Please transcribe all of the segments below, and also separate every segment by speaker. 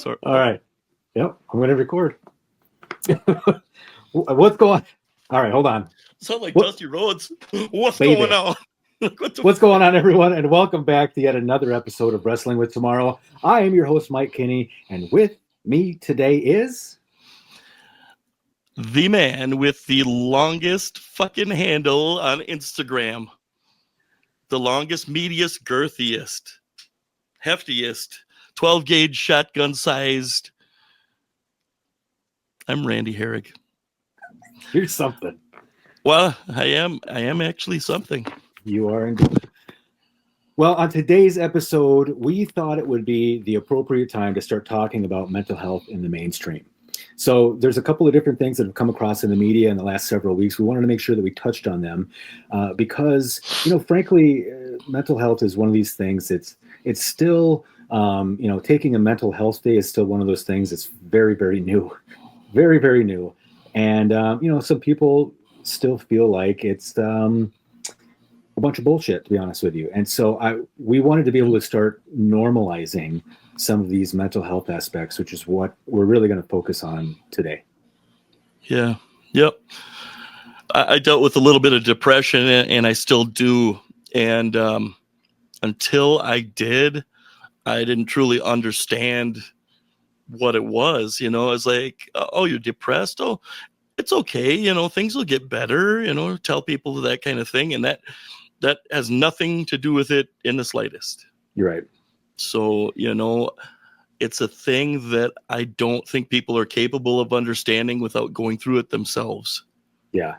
Speaker 1: All right. Yep, I'm going to record. What's going on? All right, hold on.
Speaker 2: Sound like
Speaker 1: What-
Speaker 2: Dusty Rhodes. What's
Speaker 1: Baby.
Speaker 2: going on?
Speaker 1: What's going on, everyone? And welcome back to yet another episode of Wrestling with Tomorrow. I am your host, Mike Kinney, and with me today is...
Speaker 2: The man with the longest fucking handle on Instagram. The longest, meatiest, girthiest, heftiest, 12-gauge shotgun-sized. I'm Randy Herrig.
Speaker 1: You're something.
Speaker 2: Well, I am actually something.
Speaker 1: You are indeed. Well, on today's episode, we thought it would be the appropriate time to start talking about mental health in the mainstream. So there's a couple of different things that have come across in the media in the last several weeks. We wanted to make sure that we touched on them because, frankly, mental health is one of these things. It's still, taking a mental health day is still one of those things that's very, very new, very, very new. And, some people still feel like it's a bunch of bullshit, to be honest with you. And so we wanted to be able to start normalizing some of these mental health aspects, which is what we're really going to focus on today.
Speaker 2: Yeah. Yep. I dealt with a little bit of depression, and I still do. And until I did, I didn't truly understand what it was. It's like, oh, you're depressed? Oh, it's okay. Things will get better, tell people that kind of thing. And that has nothing to do with it in the slightest.
Speaker 1: You're right.
Speaker 2: So, it's a thing that I don't think people are capable of understanding without going through it themselves.
Speaker 1: Yeah.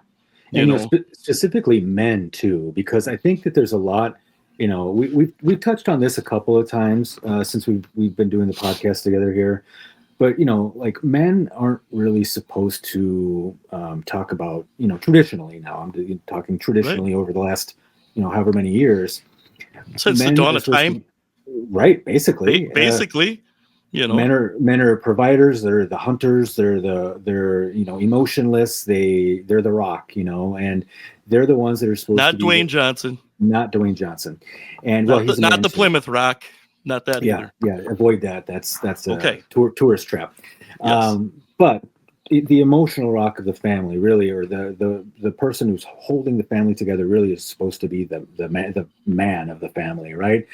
Speaker 1: And specifically men too, because I think that there's a lot, we've touched on this a couple of times since we've been doing the podcast together here. But, like men aren't really supposed to talk about, traditionally now, I'm talking traditionally over the last, however many years.
Speaker 2: Since the dawn of time.
Speaker 1: Right, basically.
Speaker 2: Basically,
Speaker 1: Men are providers, they're the hunters, they're emotionless, they're the rock, and they're the ones that are supposed
Speaker 2: not
Speaker 1: to be
Speaker 2: Dwayne Johnson.
Speaker 1: Not Dwayne Johnson. And
Speaker 2: not the Plymouth Rock. Not that either.
Speaker 1: Yeah, avoid that. That's a
Speaker 2: okay.
Speaker 1: Tourist trap.
Speaker 2: Yes.
Speaker 1: But the emotional rock of the family, really, or the person who's holding the family together, really is supposed to be the man of the family, right?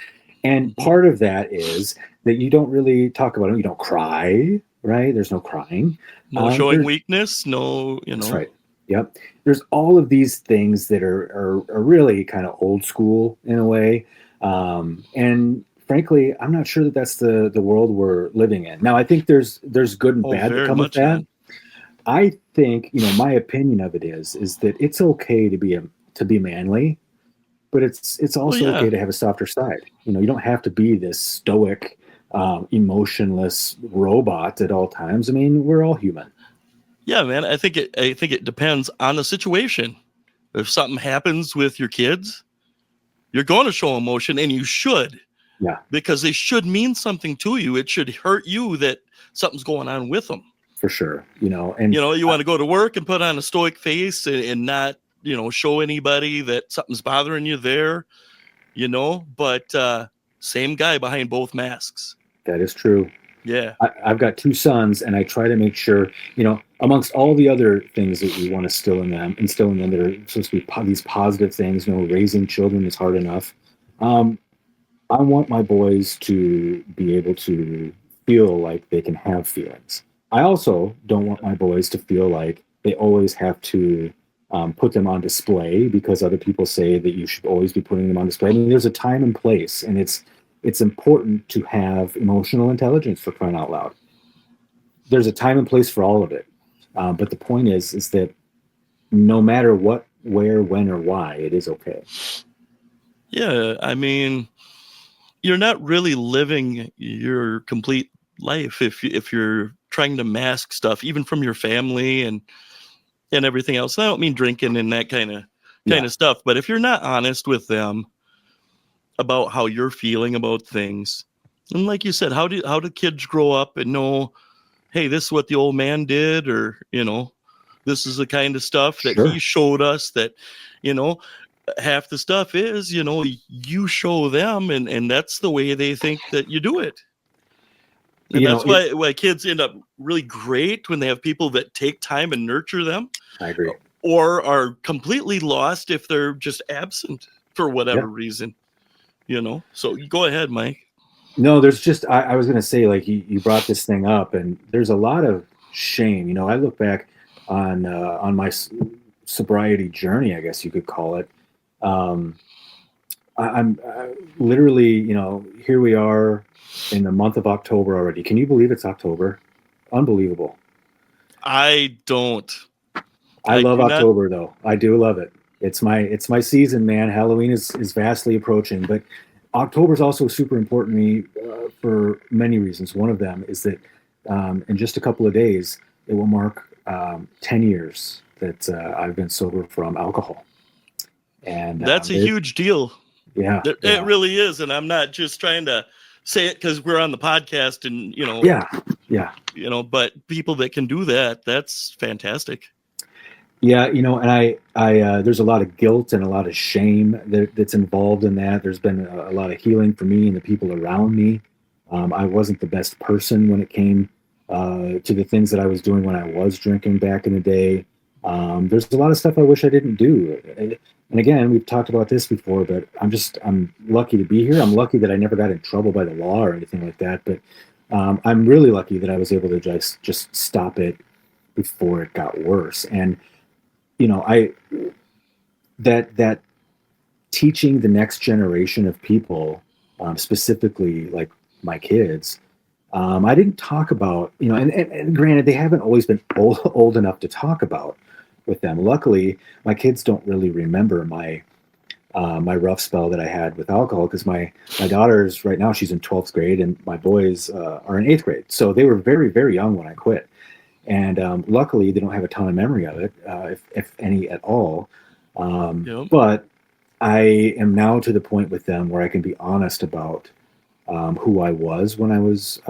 Speaker 1: And part of that is that you don't really talk about it. You don't cry, right? There's no crying.
Speaker 2: No showing weakness. No,
Speaker 1: That's right. Yep. There's all of these things that are really kind of old school in a way. And frankly, I'm not sure that that's the world we're living in. Now, I think there's good and bad that come with that. Man. I think, my opinion of it is that it's okay to be manly, but it's also okay to have a softer side. You don't have to be this stoic, emotionless robot at all times. I mean, we're all human.
Speaker 2: Yeah, man. I think it depends on the situation. If something happens with your kids, you're going to show emotion, and you should.
Speaker 1: Yeah.
Speaker 2: Because they should mean something to you. It should hurt you that something's going on with them.
Speaker 1: For sure.
Speaker 2: And you want to go to work and put on a stoic face and not, show anybody that something's bothering you there, but same guy behind both masks.
Speaker 1: That is true.
Speaker 2: Yeah.
Speaker 1: I've got two sons, and I try to make sure, amongst all the other things that we want to instill in them that are supposed to be these positive things, raising children is hard enough. I want my boys to be able to feel like they can have feelings. I also don't want my boys to feel like they always have to put them on display because other people say that you should always be putting them on display. I mean, there's a time and place, and it's important to have emotional intelligence, for crying out loud. There's a time and place for all of it. But the point is that no matter what, where, when, or why, it is okay.
Speaker 2: Yeah, I mean, you're not really living your complete life if you're trying to mask stuff, even from your family and everything else. I don't mean drinking and that kind of stuff, but if you're not honest with them about how you're feeling about things, and like you said, how do kids grow up and know, hey, this is what the old man did, or this is the kind of stuff that he showed us that, half the stuff is, you show them, and that's the way they think that you do it. And that's why kids end up really great when they have people that take time and nurture them.
Speaker 1: I agree.
Speaker 2: Or are completely lost if they're just absent for whatever reason, So go ahead, Mike.
Speaker 1: No, there's just, I was going to say, like, you brought this thing up, and there's a lot of shame. I look back on my sobriety journey, I guess you could call it. I'm literally, here we are in the month of October already. Can you believe it's October? Unbelievable.
Speaker 2: I don't.
Speaker 1: I love October, though. I do love it. It's my season, man. Halloween is vastly approaching, but October is also super important to me for many reasons. One of them is that in just a couple of days, it will mark 10 years that I've been sober from alcohol. And
Speaker 2: that's a huge deal.
Speaker 1: Yeah,
Speaker 2: it really is. And I'm not just trying to say it because we're on the podcast and, but people that can do that, that's fantastic.
Speaker 1: Yeah, and I there's a lot of guilt and a lot of shame that's involved in that. There's been a lot of healing for me and the people around me. I wasn't the best person when it came to the things that I was doing when I was drinking back in the day. There's a lot of stuff I wish I didn't do. And again, we've talked about this before, but I'm lucky to be here. I'm lucky that I never got in trouble by the law or anything like that. But I'm really lucky that I was able to just stop it before it got worse. And that teaching the next generation of people, specifically like my kids, I didn't talk about, and granted, they haven't always been old enough to talk about with them. Luckily, my kids don't really remember my rough spell that I had with alcohol, because my daughter's right now, she's in 12th grade, and my boys are in 8th grade. So they were very, very young when I quit. And luckily, they don't have a ton of memory of it, if any at all. But I am now to the point with them where I can be honest about who I was when I was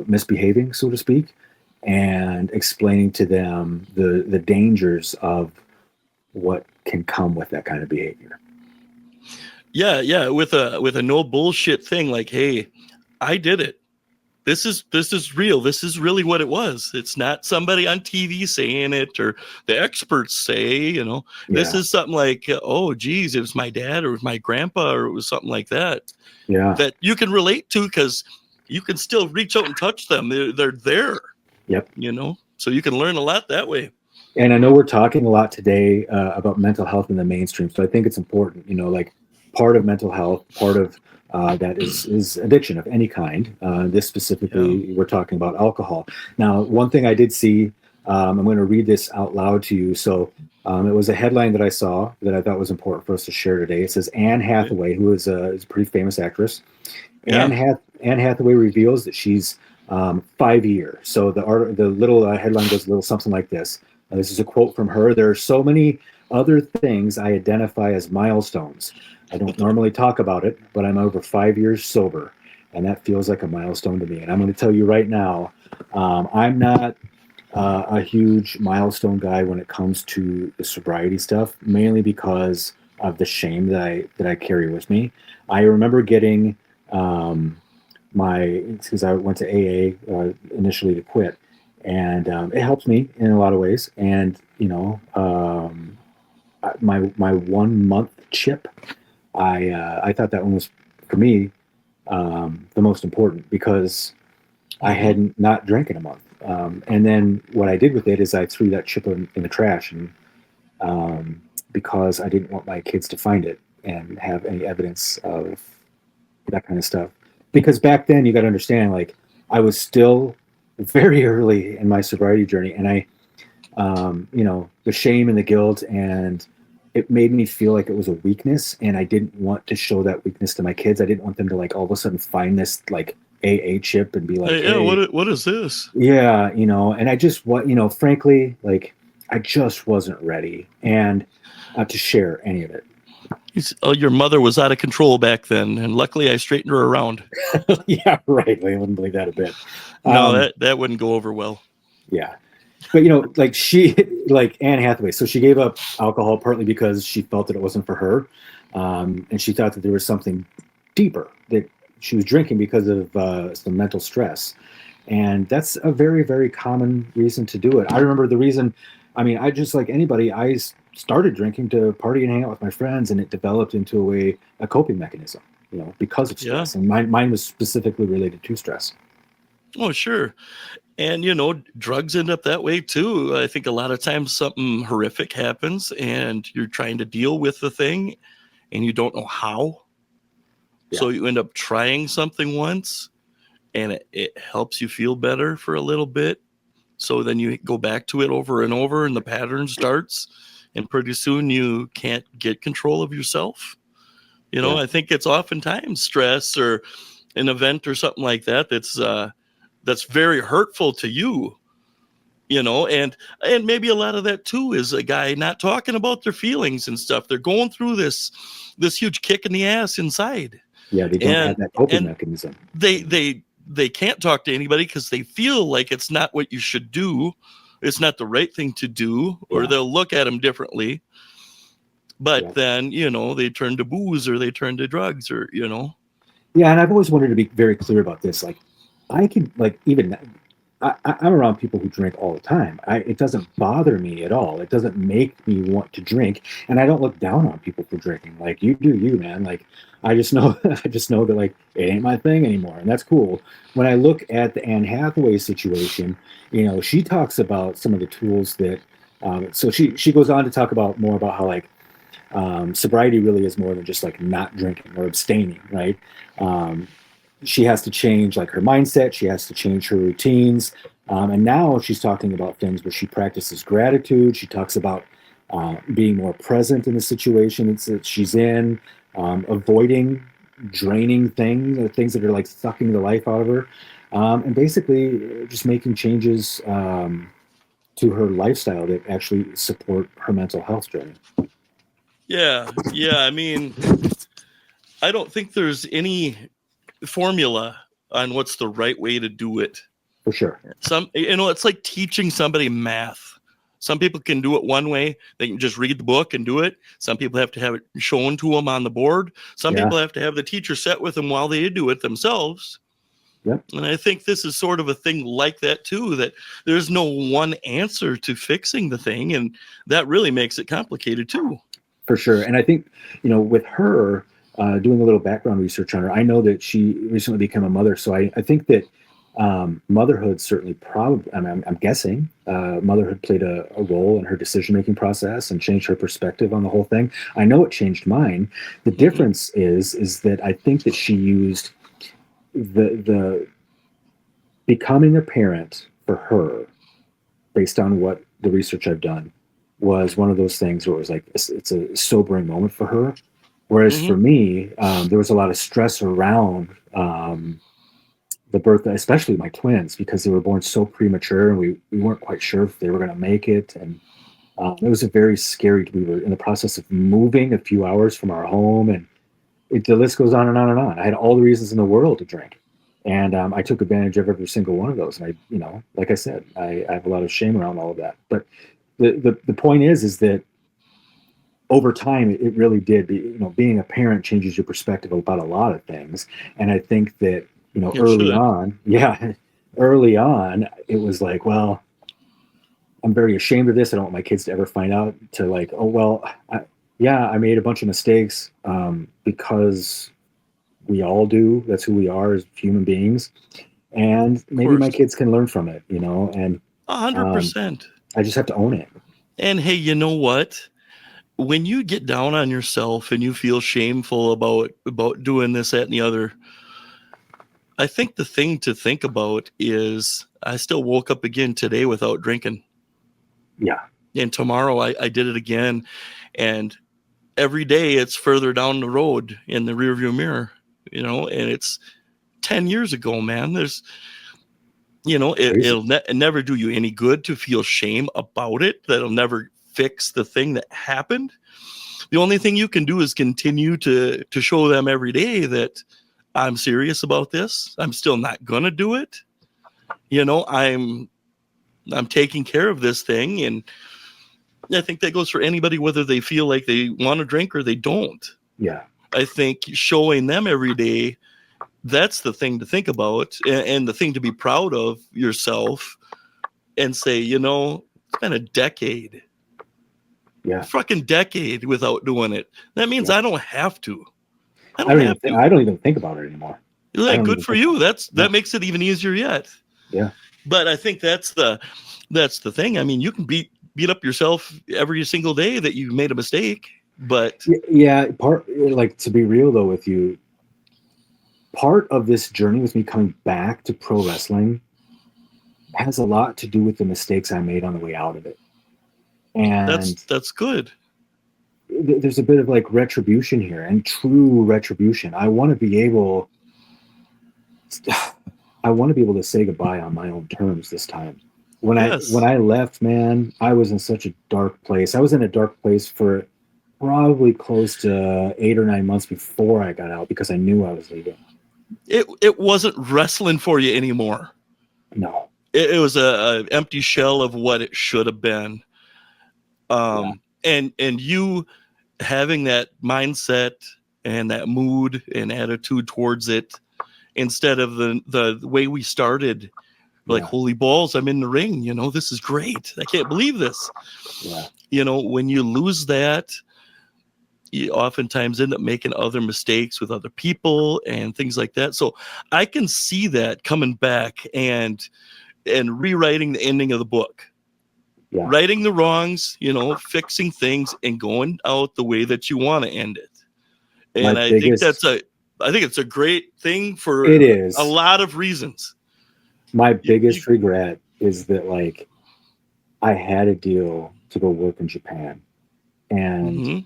Speaker 1: misbehaving, so to speak, and explaining to them the dangers of what can come with that kind of behavior.
Speaker 2: Yeah, with a no bullshit thing, like, hey, I did it. This is real. This is really what it was. It's not somebody on TV saying it or the experts say, This is something like, oh, geez, it was my dad or it was my grandpa or it was something like that.
Speaker 1: Yeah.
Speaker 2: That you can relate to because you can still reach out and touch them. They're there.
Speaker 1: Yep.
Speaker 2: So you can learn a lot that way.
Speaker 1: And I know we're talking a lot today about mental health in the mainstream. So I think it's important, like part of mental health, part of that is addiction of any kind. This specifically, we're talking about alcohol. Now, one thing I did see, I'm going to read this out loud to you. So it was a headline that I saw that I thought was important for us to share today. It says Anne Hathaway, who is a pretty famous actress. Anne Hathaway reveals that she's 5 years. So the little headline goes a little something like this. This is a quote from her. There are so many other things I identify as milestones. I don't normally talk about it, but I'm over 5 years sober, and that feels like a milestone to me. And I'm going to tell you right now, I'm not a huge milestone guy when it comes to the sobriety stuff, mainly because of the shame that I carry with me. I remember getting because I went to AA initially to quit, and it helped me in a lot of ways. And my 1 month chip, I thought that one was, for me, the most important, because I hadn't not drank in a month. And then what I did with it is I threw that chip in the trash, and because I didn't want my kids to find it and have any evidence of that kind of stuff. Because back then, you got to understand, like, I was still very early in my sobriety journey, and I, the shame and the guilt, and it made me feel like it was a weakness, and I didn't want to show that weakness to my kids. I didn't want them to, like, all of a sudden find this, like, AA chip and be like,
Speaker 2: hey, what is this?
Speaker 1: Yeah, and I just, frankly, like, I just wasn't ready and to share any of it.
Speaker 2: Your mother was out of control back then, and luckily I straightened her around.
Speaker 1: Yeah, right. I wouldn't believe that a bit.
Speaker 2: No, that wouldn't go over well.
Speaker 1: Yeah. But, like, like Anne Hathaway, so she gave up alcohol partly because she felt that it wasn't for her. And she thought that there was something deeper, that she was drinking because of some mental stress. And that's a very, very common reason to do it. I remember the reason, I mean, I just like anybody, started drinking to party and hang out with my friends, and it developed into a coping mechanism, because of
Speaker 2: Yeah.
Speaker 1: stress. And mine was specifically related to stress.
Speaker 2: Oh, sure. And, drugs end up that way too. I think a lot of times something horrific happens and you're trying to deal with the thing and you don't know how.
Speaker 1: Yeah.
Speaker 2: So you end up trying something once and it helps you feel better for a little bit. So then you go back to it over and over and the pattern starts. And pretty soon you can't get control of yourself.
Speaker 1: Yeah.
Speaker 2: I think it's oftentimes stress or an event or something like that that's very hurtful to you. And maybe a lot of that too is a guy not talking about their feelings and stuff. They're going through this huge kick in the ass inside.
Speaker 1: Yeah, they don't have that coping mechanism.
Speaker 2: They can't talk to anybody because they feel like it's not what you should do. It's not the right thing to do, or they'll look at them differently. But then, they turn to booze or they turn to drugs or.
Speaker 1: Yeah, and I've always wanted to be very clear about this. Like, I can, like, even I'm around people who drink all the time. It doesn't bother me at all. It doesn't make me want to drink, and I don't look down on people for drinking. Like, you do you, man. Like, I just know that like it ain't my thing anymore, and that's cool. When I look at the Anne Hathaway situation, she talks about some of the tools that. So she goes on to talk more about how like sobriety really is more than just like not drinking or abstaining, right? She has to change like her mindset. She has to change her routines. And now she's talking about things where she practices gratitude. She talks about being more present in the situation that she's in, avoiding draining things or things that are like sucking the life out of her. And basically just making changes to her lifestyle that actually support her mental health journey.
Speaker 2: Yeah. I mean, I don't think there's any formula on what's the right way to do it.
Speaker 1: For sure.
Speaker 2: It's like teaching somebody math. Some people can do it one way. They can just read the book and do it. Some people have to have it shown to them on the board. Some people have to have the teacher sit with them while they do it themselves.
Speaker 1: Yep.
Speaker 2: And I think this is sort of a thing like that too, that there's no one answer to fixing the thing. And that really makes it complicated too.
Speaker 1: For sure. And I think, with her doing a little background research on her, I know that she recently became a mother. So I think that motherhood certainly probably, I'm guessing motherhood played a role in her decision-making process and changed her perspective on the whole thing. I know it changed mine. The difference is that I think that she used the becoming a parent for her, based on what the research I've done, was one of those things where it was like, it's a sobering moment for her. Whereas for me, there was a lot of stress around the birth, especially my twins, because they were born so premature and we weren't quite sure if they were going to make it. And it was very scary. We were in the process of moving a few hours from our home, and the list goes on and on and on. I had all the reasons in the world to drink. And I took advantage of every single one of those. And like I said, I have a lot of shame around all of that. But the point is that over time, it really did. Being a parent changes your perspective about a lot of things. And I think that, early on, it was like, well, I'm very ashamed of this. I don't want my kids to ever find out, to like, oh, well, I made a bunch of mistakes because we all do. That's who we are as human beings. And maybe my kids can learn from it, and
Speaker 2: 100%.
Speaker 1: I just have to own it.
Speaker 2: And hey, you know what? When you get down on yourself and you feel shameful about doing this, that, and the other, I think the thing to think about is I still woke up again today without drinking.
Speaker 1: Yeah.
Speaker 2: And tomorrow I did it again. And every day it's further down the road in the rearview mirror, and it's 10 years ago, man. There's, it'll never do you any good to feel shame about it. That'll never fix the thing that happened. The only thing you can do is continue to show them every day that I'm serious about this. I'm still not gonna do it. I'm taking care of this thing, and I think that goes for anybody, whether they feel like they want to drink or they don't.
Speaker 1: Yeah.
Speaker 2: I think showing them every day that's the thing to think about, and the thing to be proud of yourself and say, it's been a decade, fucking decade without doing it. That means I don't have to. I
Speaker 1: don't even think about it anymore.
Speaker 2: Like, good for you. That makes it even easier yet.
Speaker 1: Yeah.
Speaker 2: But I think that's the thing. I mean, you can beat up yourself every single day that you made a mistake, but
Speaker 1: to be real though with you, part of this journey with me coming back to pro wrestling has a lot to do with the mistakes I made on the way out of it. And
Speaker 2: that's good.
Speaker 1: There's a bit of like retribution here, and true retribution. I want to be able to say goodbye on my own terms this time. When I left, man, I was in such a dark place. I was in a dark place for probably close to 8 or 9 months before I got out, because I knew I was leaving.
Speaker 2: It wasn't wrestling for you anymore.
Speaker 1: No.
Speaker 2: It was a empty shell of what it should have been. And you having that mindset and that mood and attitude towards it, instead of the way we started, like, holy balls, I'm in the ring, this is great, I can't believe this. When you lose that, you oftentimes end up making other mistakes with other people and things like that. So I can see that coming back and rewriting the ending of the book. Righting the wrongs, fixing things and going out the way that you want to end it. And I think it's a great thing for a lot of reasons.
Speaker 1: My biggest regret is that, like, I had a deal to go work in Japan. And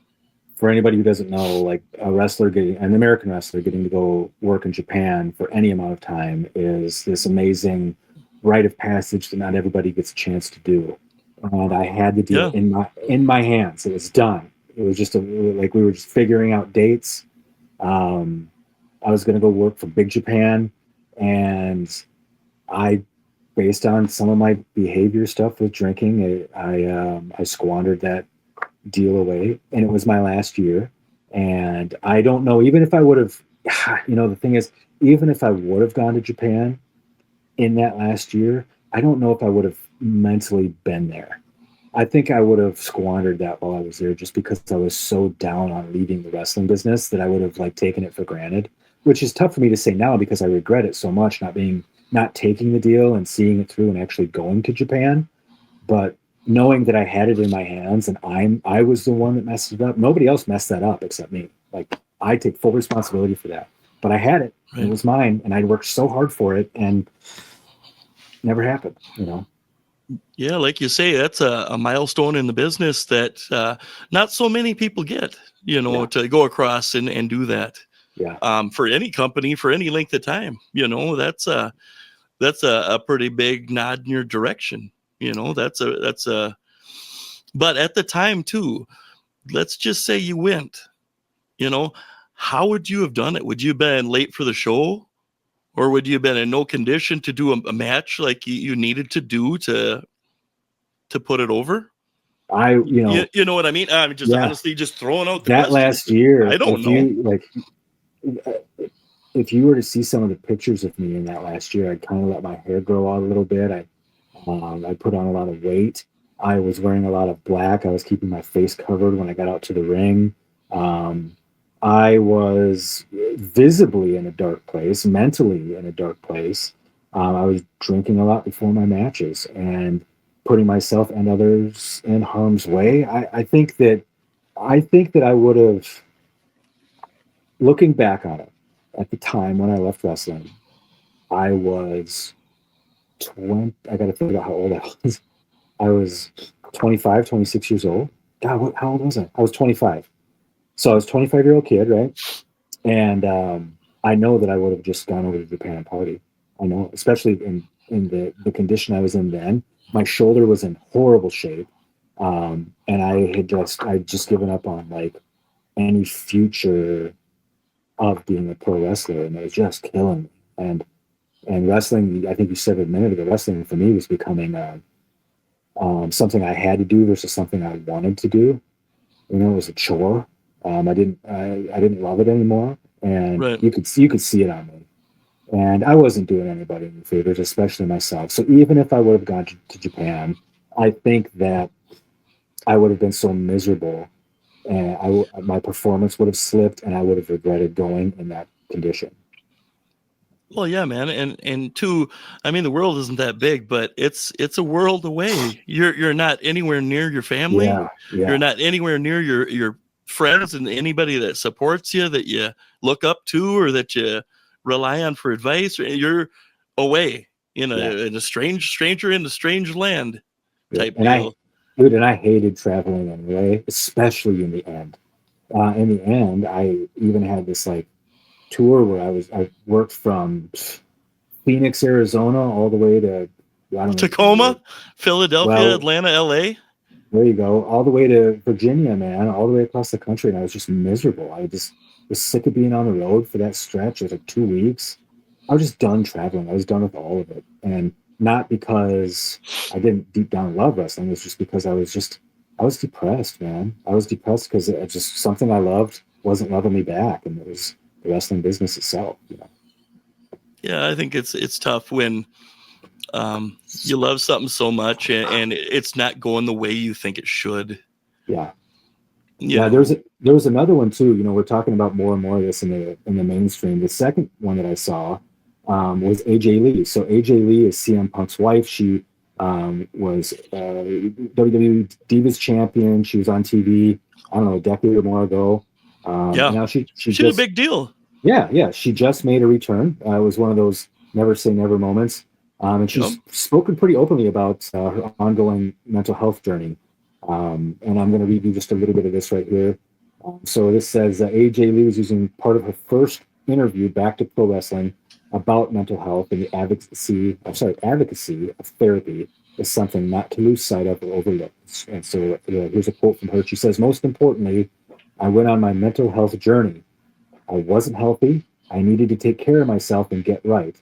Speaker 1: for anybody who doesn't know, like, an American wrestler getting to go work in Japan for any amount of time is this amazing rite of passage that not everybody gets a chance to do. And I had the deal in my hands. It was done. It was just we were just figuring out dates. I was going to go work for Big Japan, and based on some of my behavior stuff with drinking, I squandered that deal away, and it was my last year. And I don't know, even if I would have, the thing is, even if I would have gone to Japan in that last year, I don't know if I would have mentally been there. I think I would have squandered that while I was there, just because I was so down on leaving the wrestling business that I would have, like, taken it for granted, which is tough for me to say now because I regret it so much, not taking the deal and seeing it through and actually going to Japan. But knowing that I had it in my hands and I was the one that messed it up. Nobody else messed that up except me. Like, I take full responsibility for that. But I had it. Right. It was mine, and I worked so hard for it, and never happened,
Speaker 2: Yeah, like you say, that's a milestone in the business that not so many people get, to go across and do that.
Speaker 1: Yeah.
Speaker 2: For any company, for any length of time, that's a pretty big nod in your direction. But at the time too, let's just say you went, how would you have done it? Would you have been late for the show? Or would you have been in no condition to do a match like you needed to do to put it over? You know what I mean? I'm just honestly just throwing out
Speaker 1: that
Speaker 2: question.
Speaker 1: Last year.
Speaker 2: I don't know.
Speaker 1: If you were to see some of the pictures of me in that last year, I'd kind of let my hair grow out a little bit. I put on a lot of weight. I was wearing a lot of black. I was keeping my face covered when I got out to the ring. I was visibly in a dark place, mentally in a dark place. I was drinking a lot before my matches and putting myself and others in harm's way. I think that I would have, looking back on it, at the time when I left wrestling, I was 20. I got to think about how old I was. I was 25, 26 years old. God, how old was I? I was 25. So I was a 25-year-old kid, right? And I know that I would have just gone over to Japan and party. I know, especially in the condition I was in then. My shoulder was in horrible shape. And I'd just given up on, like, any future of being a pro wrestler, and it was just killing me. And wrestling, I think you said it a minute ago, wrestling for me was becoming something I had to do versus something I wanted to do. It was a chore. I didn't love it anymore, and you could see it on me. And I wasn't doing anybody any favors, especially myself. So even if I would have gone to Japan, I think that I would have been so miserable, and my performance would have slipped, and I would have regretted going in that condition.
Speaker 2: Well, yeah, man, and two, I mean, the world isn't that big, but it's a world away. You're not anywhere near your family.
Speaker 1: Yeah,
Speaker 2: You're
Speaker 1: yeah,
Speaker 2: not anywhere near your friends and anybody that supports you, that you look up to, or that you rely on for advice. You're away
Speaker 1: yeah,
Speaker 2: in a stranger in a strange land
Speaker 1: yeah.
Speaker 2: type deal.
Speaker 1: Dude, and I hated traveling anyway, especially in the end. In the end, I even had this like tour where I worked from Phoenix, Arizona, all the way to I don't even know.
Speaker 2: Tacoma, Philadelphia,
Speaker 1: Well,
Speaker 2: Atlanta, LA.
Speaker 1: there you go, all the way to Virginia, man, all the way across the country, and I was just miserable. I just was sick of being on the road for that stretch. It was like 2 weeks. I was just done traveling. I was done with all of it, and not because I didn't deep down love wrestling. It was just because I was depressed, man. I was depressed because it just something I loved wasn't loving me back, and it was the wrestling business itself. You know?
Speaker 2: Yeah, I think it's tough when you love something so much and it's not going the way you think it should.
Speaker 1: Yeah.
Speaker 2: You
Speaker 1: Yeah,
Speaker 2: know,
Speaker 1: there was another one too. You know, we're talking about more and more of this in the mainstream. The second one that I saw was AJ Lee. So AJ Lee is CM Punk's wife. She was WWE Divas champion. She was on TV, I don't know, a decade or more ago.
Speaker 2: yeah,
Speaker 1: And now she
Speaker 2: she's a
Speaker 1: just
Speaker 2: big deal.
Speaker 1: yeah, she just made a return. It was one of those never say never moments. And
Speaker 2: Yep.
Speaker 1: she's spoken pretty openly about her ongoing mental health journey. And I'm going to read you just a little bit of this right here. So this says AJ Lee was using part of her first interview back to pro wrestling about mental health and the advocacy of therapy is something not to lose sight of or overlook. And so here's a quote from her. She says, "Most importantly, I went on my mental health journey. I wasn't healthy. I needed to take care of myself and get right.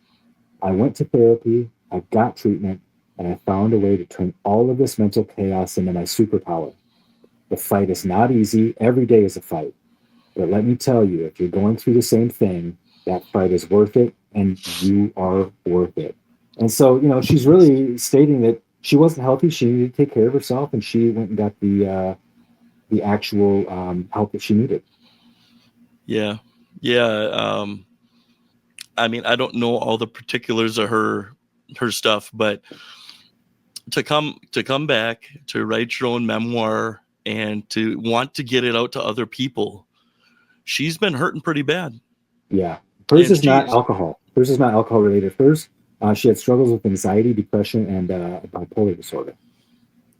Speaker 1: I went to therapy, I got treatment, and I found a way to turn all of this mental chaos into my superpower. The fight is not easy. Every day is a fight. But let me tell you, if you're going through the same thing, that fight is worth it, and you are worth it." And so, you know, she's really stating that she wasn't healthy. She needed to take care of herself, and she went and got the actual help that she needed.
Speaker 2: Yeah, yeah. I mean, I don't know all the particulars of her stuff, but to come back to write your own memoir and to want to get it out to other people, she's been hurting pretty bad.
Speaker 1: Yeah. Hers
Speaker 2: And
Speaker 1: is not
Speaker 2: she's
Speaker 1: alcohol. Hers is not alcohol related. Hers, she had struggles with anxiety, depression, and bipolar disorder.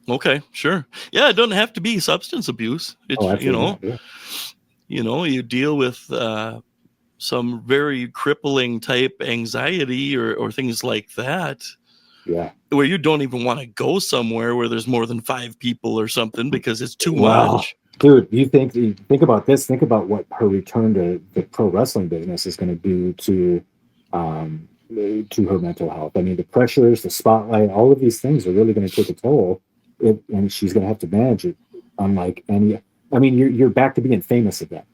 Speaker 2: okay, sure. Yeah, it doesn't have to be substance abuse.
Speaker 1: Oh,
Speaker 2: It's
Speaker 1: absolutely not. Yeah.
Speaker 2: you deal with some very crippling type anxiety or things like that,
Speaker 1: Yeah.
Speaker 2: where you don't even want to go somewhere where there's more than 5 people or something because it's too
Speaker 1: Well,
Speaker 2: much.
Speaker 1: dude, you think about this. Think about what her return to the pro wrestling business is going to do to her mental health. I mean, the pressures, the spotlight, all of these things are really going to take a toll, and she's going to have to manage it. Unlike any, I mean, you're back to being famous again.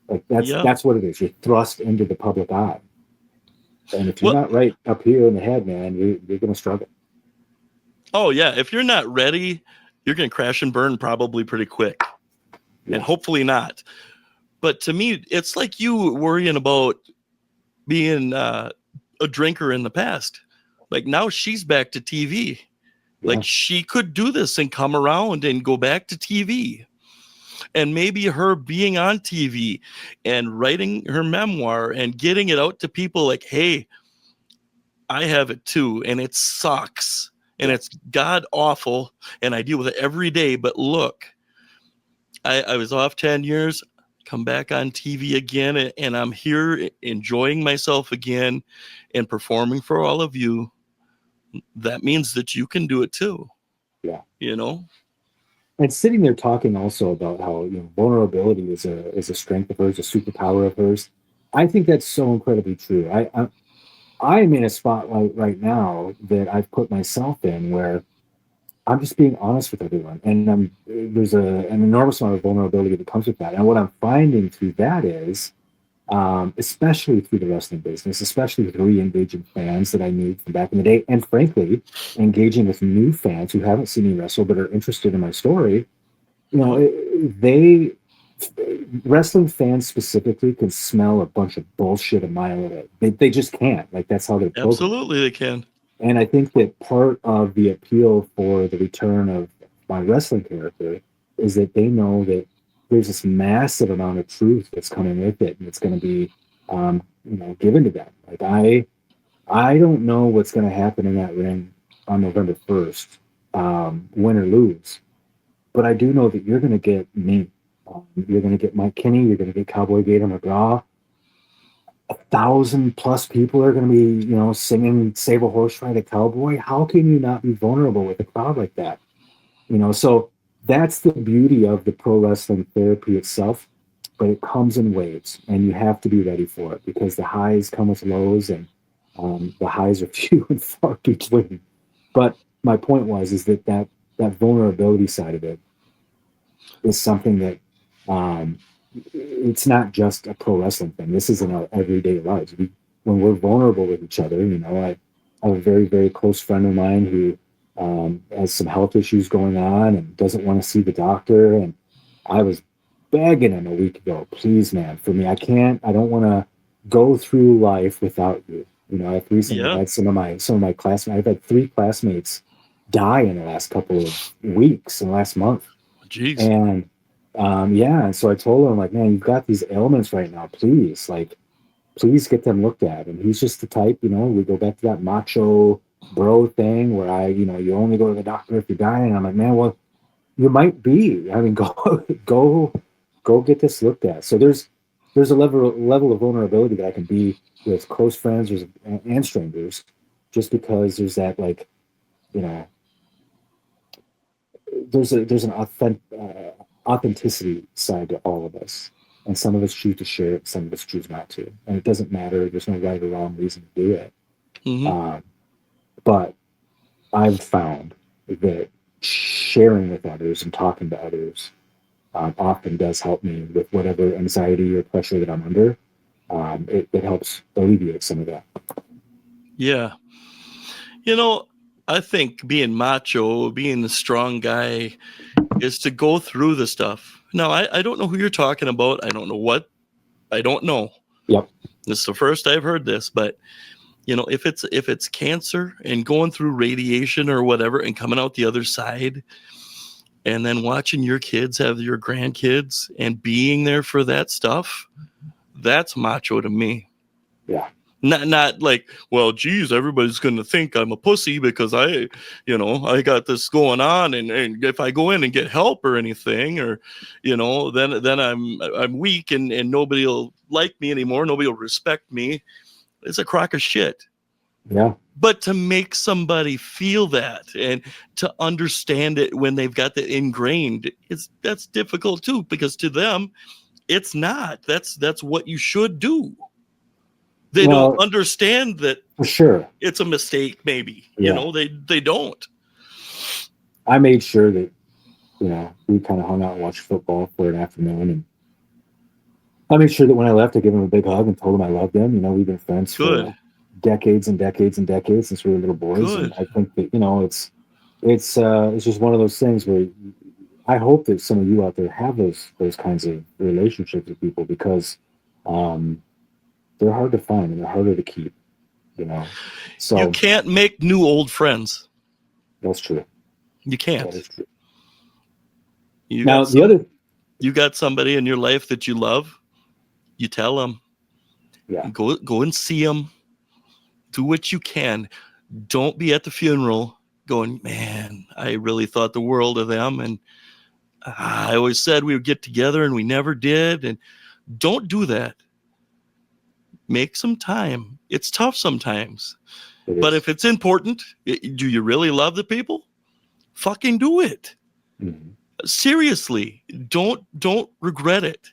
Speaker 1: Like
Speaker 2: Yeah.
Speaker 1: that's what it is. You're thrust into the public eye, and if you're
Speaker 2: Well,
Speaker 1: not right up here in the head, man, you're going to struggle.
Speaker 2: oh yeah, if you're not ready, you're going to crash and burn probably pretty quick. And
Speaker 1: Yeah,
Speaker 2: hopefully not. But to me, it's like you worrying about being a drinker in the past. Like now she's back to TV. Like
Speaker 1: yeah,
Speaker 2: she could do this and come around and go back to TV. And maybe her being on TV and writing her memoir and getting it out to people like, hey, I have it too. And it sucks. And
Speaker 1: yeah,
Speaker 2: it's god awful. And I deal with it every day. But look, I was off 10 years, come back on TV again, and I'm here enjoying myself again and performing for all of you. That means that you can do it too,
Speaker 1: yeah.
Speaker 2: you know?
Speaker 1: And sitting there talking also about how vulnerability is a strength of hers, a superpower of hers. I think that's so incredibly true. I'm in a spotlight right now that I've put myself in where I'm just being honest with everyone, and there's an enormous amount of vulnerability that comes with that. And what I'm finding through that is especially through the wrestling business, especially with re-engaging fans that I knew from back in the day, and frankly, engaging with new fans who haven't seen me wrestle but are interested in my story. You know,
Speaker 2: Yep.
Speaker 1: they wrestling fans specifically can smell a bunch of bullshit a mile away. They just can't. Like that's how they're programmed.
Speaker 2: Absolutely, they can.
Speaker 1: And I think that part of the appeal for the return of my wrestling character is that they know that there's this massive amount of truth that's coming with it, and it's going to be, given to them. Like I don't know what's going to happen in that ring on November 1st, win or lose, but I do know that you're going to get me. You're going to get Mike Kinney. You're going to get Cowboy Gator McGraw. 1,000+ people are going to be, singing "Save a Horse, Ride a Cowboy." How can you not be vulnerable with a crowd like that? So that's the beauty of the pro wrestling therapy itself, but it comes in waves, and you have to be ready for it because the highs come with lows, and the highs are few and far between. But my point is that vulnerability side of it is something that um, it's not just a pro wrestling thing. This is in our everyday lives. When we're vulnerable with each other, I have a very, very close friend of mine who has some health issues going on and doesn't want to see the doctor. And I was begging him a week ago, please, man, for me, I don't want to go through life without you. I've recently
Speaker 2: Yeah.
Speaker 1: had some of my classmates. I've had 3 classmates die in the last couple of weeks, in the last month.
Speaker 2: Jeez.
Speaker 1: And yeah, and so I told him, like, man, you've got these ailments right now. Please get them looked at. And he's just the type, we go back to that macho bro thing where you only go to the doctor if you're dying. And I'm like, man, well, you might be. I mean, go get this looked at. So there's a level of vulnerability that I can be with close friends and strangers, just because there's that, like, you know, there's an authenticity side to all of us, and some of us choose to share it, some of us choose not to, and it doesn't matter. There's no right or wrong reason to do it.
Speaker 2: Hmm.
Speaker 1: But I've found that sharing with others and talking to others often does help me with whatever anxiety or pressure that I'm under. It helps alleviate some of that.
Speaker 2: Yeah. I think being macho, being the strong guy, is to go through the stuff. Now, I don't know who you're talking about. I don't know what. I don't know.
Speaker 1: Yep.
Speaker 2: This is the first I've heard this, but if it's cancer and going through radiation or whatever and coming out the other side, and then watching your kids have your grandkids and being there for that stuff, that's macho to me.
Speaker 1: Yeah.
Speaker 2: Not like, well, geez, everybody's going to think I'm a pussy because I got this going on, and if I go in and get help or anything, or, then I'm weak and nobody will like me anymore. Nobody will respect me. It's a crock of shit.
Speaker 1: Yeah.
Speaker 2: But to make somebody feel that and to understand it when they've got that ingrained, that's difficult too, because to them, it's not. That's what you should do. They don't
Speaker 1: Well,
Speaker 2: understand that
Speaker 1: for sure.
Speaker 2: it's a mistake, maybe.
Speaker 1: Yeah.
Speaker 2: They don't.
Speaker 1: I made sure that, we kind of hung out and watched football for an afternoon. And I made sure that when I left, I gave him a big hug and told him I loved him. We've been friends
Speaker 2: Good.
Speaker 1: for decades and decades and decades since we were little boys.
Speaker 2: Good.
Speaker 1: And I think that, it's just one of those things where I hope that some of you out there have those kinds of relationships with people, because they're hard to find and they're harder to keep. So
Speaker 2: You can't make new old friends.
Speaker 1: that's true.
Speaker 2: You can't.
Speaker 1: That is true.
Speaker 2: You
Speaker 1: Now,
Speaker 2: you got somebody in your life that you love. You tell them.
Speaker 1: Yeah.
Speaker 2: Go and see them. Do what you can. Don't be at the funeral going, man, I really thought the world of them, and I always said we would get together and we never did. And don't do that. Make some time. It's tough sometimes. But if it's important, do you really love the people? Fucking do it.
Speaker 1: Mm-hmm.
Speaker 2: Seriously, don't regret it.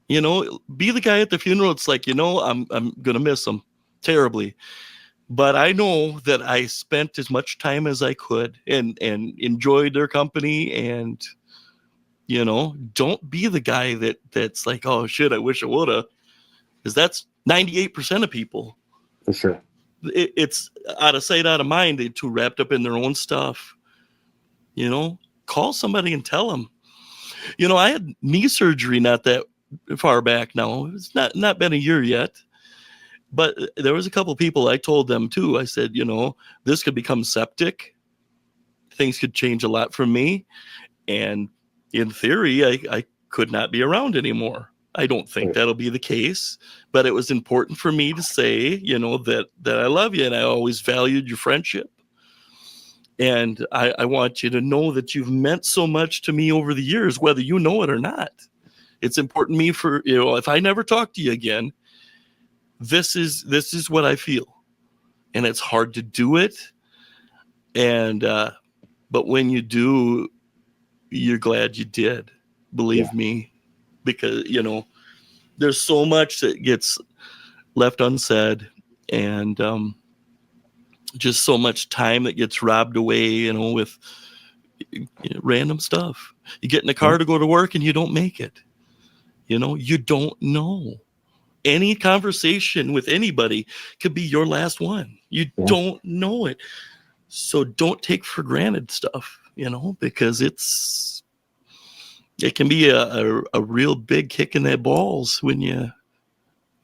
Speaker 2: Be the guy at the funeral. It's like, I'm gonna miss them terribly, but I know that I spent as much time as I could and enjoyed their company. And don't be the guy that's like, oh shit, I wish I woulda. because that's 98% of people.
Speaker 1: For sure.
Speaker 2: It's out of sight, out of mind. They're too wrapped up in their own stuff. You know, call somebody and tell them. You know, I had knee surgery not that far back now. It's not been a year yet. But there was a couple people, I told them too. I said, you know, this could become septic. Things could change a lot for me. And in theory, I could not be around anymore. I don't think that'll be the case. But it was important for me to say, you know, that I love you and I always valued your friendship. And I want you to know that you've meant so much to me over the years, whether you know it or not. It's important to me for, you know, if I never talk to you again, this is what I feel. And it's hard to do it. And, but when you do, you're glad you did. Believe me, because, you know, there's so much that gets left unsaid and, just so much time that gets robbed away, you know, with random stuff. You get in a car to go to work and you don't make it. You know, you don't know. Any conversation with anybody could be your last one. You don't know it. So don't take for granted stuff, you know, because it can be a real big kick in the balls when you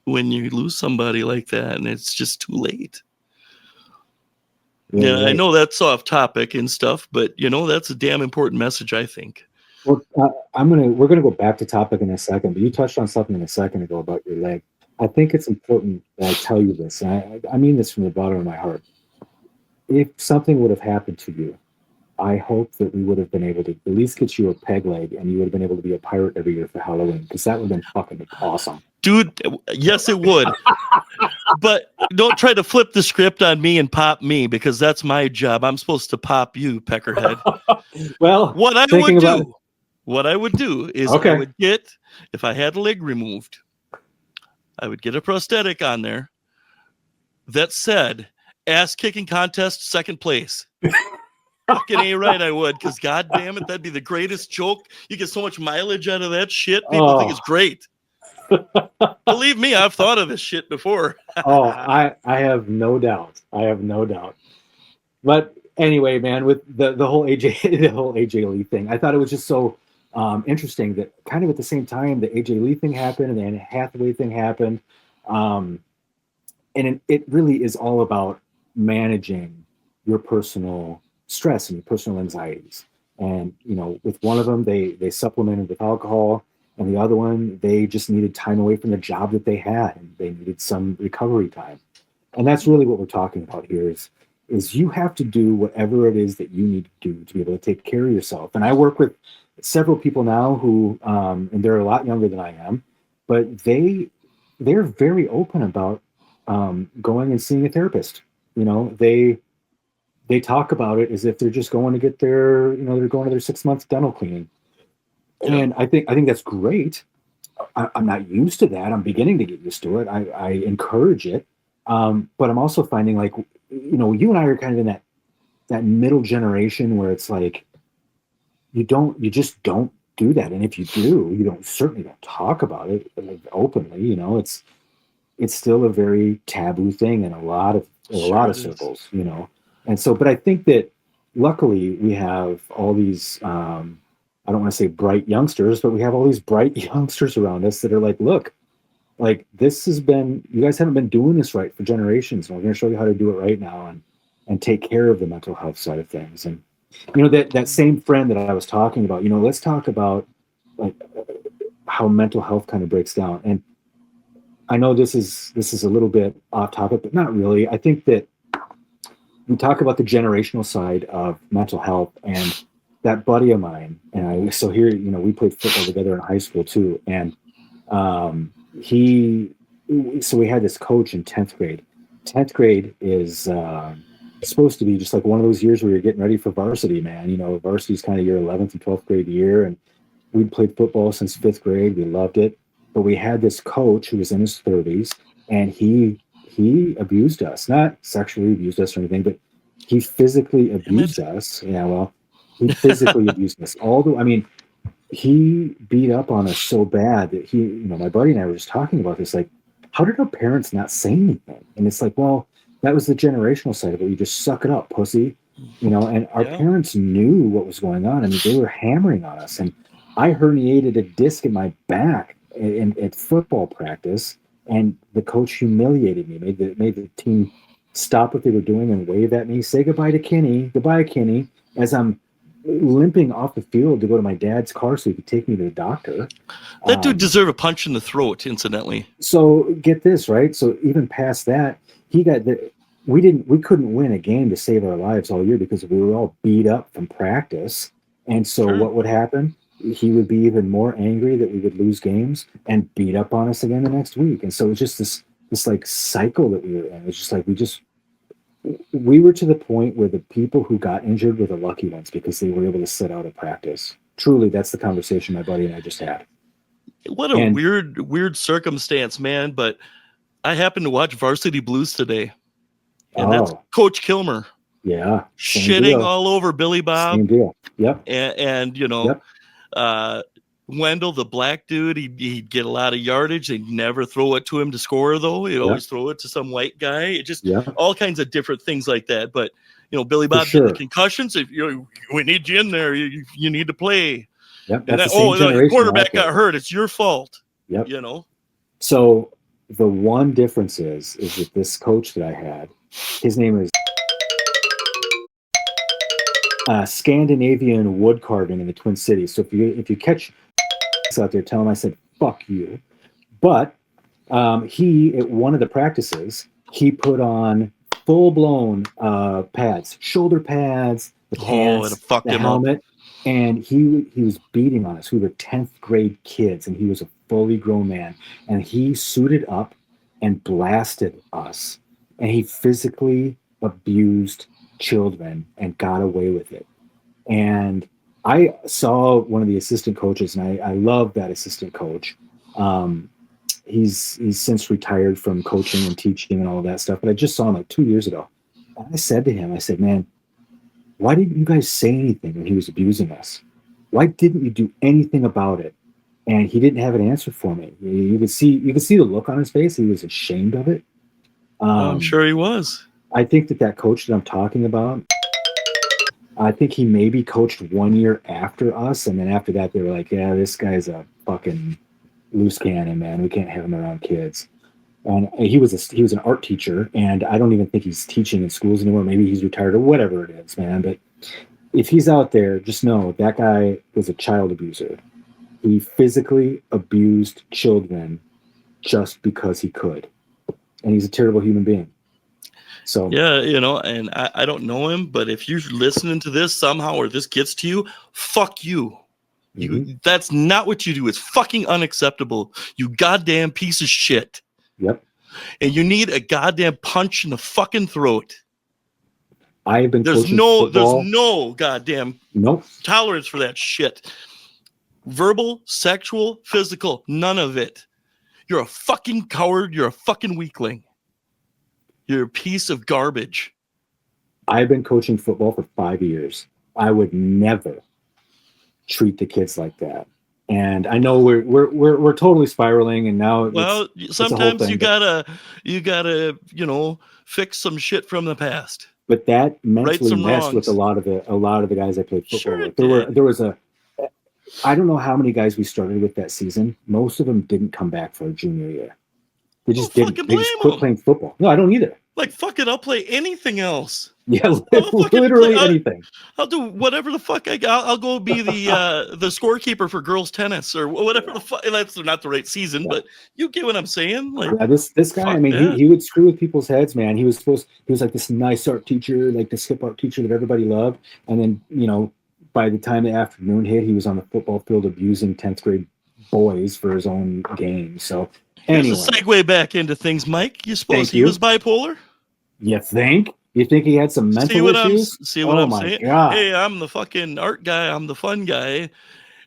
Speaker 2: lose somebody like that and it's just too late. Yeah, I know that's off topic and stuff, but you know, that's a damn important message, I think.
Speaker 1: Well, we're gonna go back to topic in a second, but you touched on something a second ago about your leg. I think it's important that I tell you this, and I mean this from the bottom of my heart. If something would have happened to you, I hope that we would have been able to at least get you a peg leg and you would have been able to be a pirate every year for Halloween, because that would have been fucking awesome.
Speaker 2: Dude, yes, it would. But don't try to flip the script on me and pop me, because that's my job. I'm supposed to pop you, Peckerhead.
Speaker 1: Well,
Speaker 2: what I would do is I would get, if I had a leg removed, I would get a prosthetic on there that said ass kicking contest, second place. Fucking A right, I would, because god damn it, that'd be the greatest joke. You get so much mileage out of that shit. People think it's great. Believe me, I've thought of this shit before.
Speaker 1: I have no doubt. But anyway, man, with the whole AJ Lee thing, I thought it was just so interesting that kind of at the same time the AJ Lee thing happened and the Anne Hathaway thing happened, and it really is all about managing your personal stress and your personal anxieties. And you know, with one of them, they supplemented with alcohol. And the other one, they just needed time away from the job that they had, and they needed some recovery time. And that's really what we're talking about here is you have to do whatever it is that you need to do to be able to take care of yourself. And I work with several people now who, and they're a lot younger than I am, but they're very open about going and seeing a therapist. You know, they talk about it as if they're just going to get their, you know, they're going to their 6 months dental cleaning. And I think that's great. I'm not used to that. I'm beginning to get used to it. I encourage it. But I'm also finding, like, you know, you and I are kind of in that middle generation where it's like, you just don't do that. And if you do, you certainly don't talk about it openly. You know, it's still a very taboo thing in a lot of circles, you know? And so, but I think that luckily we have all these, I don't want to say bright youngsters, but we have all these bright youngsters around us that are like, look, like you guys haven't been doing this right for generations. And we're going to show you how to do it right now and take care of the mental health side of things. And, you know, that same friend that I was talking about, you know, let's talk about like how mental health kind of breaks down. And I know this is a little bit off topic, but not really. I think that we talk about the generational side of mental health, and that buddy of mine and so here, you know, we played football together in high school too. And so we had this coach in 10th grade. 10th grade is supposed to be just like one of those years where you're getting ready for varsity, man. You know, varsity is kind of your 11th and 12th grade year. And we'd played football since 5th grade. We loved it. But we had this coach who was in his 30s, and he abused us, not sexually abused us or anything, but he physically abused us. Yeah, well, he physically abused us. He beat up on us so bad that my buddy and I were just talking about this, like, how did our parents not say anything? And it's like, well, that was the generational side of it. You just suck it up, pussy. You know, and our parents knew what was going on. I mean, they were hammering on us. And I herniated a disc in my back at football practice, and the coach humiliated me, made the team stop what they were doing and wave at me, say goodbye to Kenny, as I'm limping off the field to go to my dad's car so he could take me to the doctor.
Speaker 2: That dude deserved a punch in the throat, incidentally.
Speaker 1: So get this, right? So even past that, we couldn't win a game to save our lives all year because we were all beat up from practice. And so what would happen? He would be even more angry that we would lose games and beat up on us again the next week. And so it was just this like cycle that we were in. It was just like we were to the point where the people who got injured were the lucky ones because they were able to sit out of practice. Truly, that's the conversation my buddy and I just had.
Speaker 2: What a weird circumstance, man. But I happened to watch Varsity Blues today. And that's Coach Kilmer.
Speaker 1: Yeah.
Speaker 2: Shitting all over Billy Bob.
Speaker 1: Same deal. Yep.
Speaker 2: And you know, Wendell, the black dude, he'd get a lot of yardage. They'd never throw it to him to score, though. He'd always throw it to some white guy. It just all kinds of different things like that. But, you know, Billy Bob getting the concussions. If we need you in there, you need to play.
Speaker 1: Yep.
Speaker 2: And the quarterback got hurt. It's your fault.
Speaker 1: Yep.
Speaker 2: You know?
Speaker 1: So the one difference is that this coach that I had, his name is Scandinavian wood carving in the Twin Cities. So if you catch out there, tell him I said fuck you. But he at one of the practices, he put on full blown pads, shoulder pads, the pants, the helmet, and he was beating on us. We were 10th grade kids, and he was a fully grown man, and he suited up and blasted us. And he physically abused children and got away with it. And I saw one of the assistant coaches, and I love that assistant coach. He's since retired from coaching and teaching and all of that stuff, but I just saw him like 2 years ago. And I said to him, I said, man, why didn't you guys say anything when he was abusing us? Why didn't you do anything about it? And he didn't have an answer for me. You could see the look on his face. He was ashamed of it.
Speaker 2: I'm sure he was.
Speaker 1: I think that coach that I'm talking about, I think he maybe coached 1 year after us. And then after that, they were like, yeah, this guy's a fucking loose cannon, man. We can't have him around kids. And he was an art teacher. And I don't even think he's teaching in schools anymore. Maybe he's retired or whatever it is, man. But if he's out there, just know that guy was a child abuser. He physically abused children just because he could. And he's a terrible human being. So
Speaker 2: yeah, you know, and I don't know him, but if you're listening to this somehow or this gets to you, fuck you. That's not what you do. It's fucking unacceptable. You goddamn piece of shit.
Speaker 1: Yep.
Speaker 2: And you need a goddamn punch in the fucking throat.
Speaker 1: I've been
Speaker 2: there's no goddamn
Speaker 1: nope
Speaker 2: tolerance for that shit. Verbal, sexual, physical, none of it. You're a fucking coward. You're a fucking weakling. You're a piece of garbage.
Speaker 1: I've been coaching football for 5 years. I would never treat the kids like that. And I know we're totally spiraling. And now,
Speaker 2: sometimes you gotta you know, fix some shit from the past.
Speaker 1: But that mentally messed with a lot of the guys I played football with. There was I don't know how many guys we started with that season. Most of them didn't come back for a junior year. They just didn't. They just quit playing football. No, I don't either.
Speaker 2: Like, fuck it, I'll play anything else.
Speaker 1: Yeah, literally anything.
Speaker 2: I'll do whatever the fuck I'll go be the scorekeeper for girls tennis or whatever the fuck. That's not the right season, but you get what I'm saying. Like,
Speaker 1: this guy, I mean, he would screw with people's heads, man. He was like this nice art teacher, like this hip art teacher that everybody loved. And then, you know, by the time the afternoon hit, he was on the football field abusing 10th grade boys for his own game. So anyway.
Speaker 2: Here's a segue back into things, Mike. You suppose he was bipolar?
Speaker 1: You think? You think he had some mental issues?
Speaker 2: See what I'm saying?
Speaker 1: God.
Speaker 2: Hey, I'm the fucking art guy. I'm the fun guy.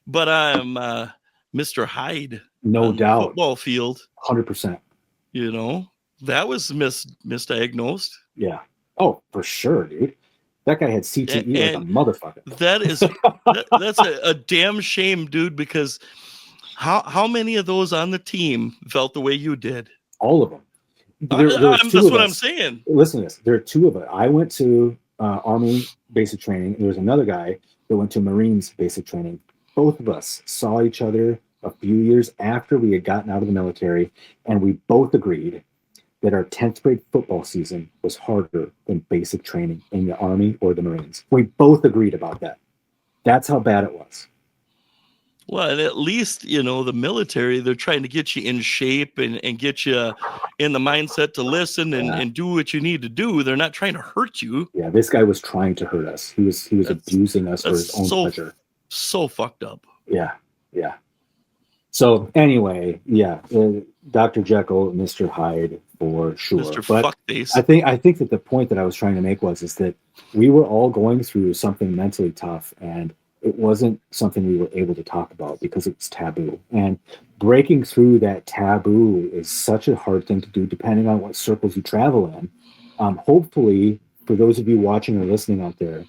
Speaker 2: But I'm Mr. Hyde.
Speaker 1: No doubt.
Speaker 2: The football field.
Speaker 1: 100%.
Speaker 2: You know, that was misdiagnosed.
Speaker 1: Yeah. Oh, for sure, dude. That guy had CTE like a motherfucker.
Speaker 2: That is that's a damn shame, dude, because how many of those on the team felt the way you did?
Speaker 1: All of them. There were two
Speaker 2: That's
Speaker 1: of
Speaker 2: what I'm
Speaker 1: us.
Speaker 2: saying.
Speaker 1: Listen to this. There are two of us. I went to Army basic training. There was another guy that went to Marines basic training. Both of us saw each other a few years after we had gotten out of the military, and we both agreed that our 10th grade football season was harder than basic training in the Army or the Marines. We both agreed about that. That's how bad it was.
Speaker 2: Well, and at least, you know, the military, they're trying to get you in shape and get you in the mindset to listen and do what you need to do. They're not trying to hurt you.
Speaker 1: Yeah, this guy was trying to hurt us. He was abusing us for his own pleasure.
Speaker 2: So fucked up.
Speaker 1: Yeah. So anyway, Dr. Jekyll, Mr. Hyde for sure.
Speaker 2: Mr.
Speaker 1: But
Speaker 2: Fuckface.
Speaker 1: I think that the point that I was trying to make is that we were all going through something mentally tough, and it wasn't something we were able to talk about because it was taboo. And breaking through that taboo is such a hard thing to do, depending on what circles you travel in. Hopefully, for those of you watching or listening out there,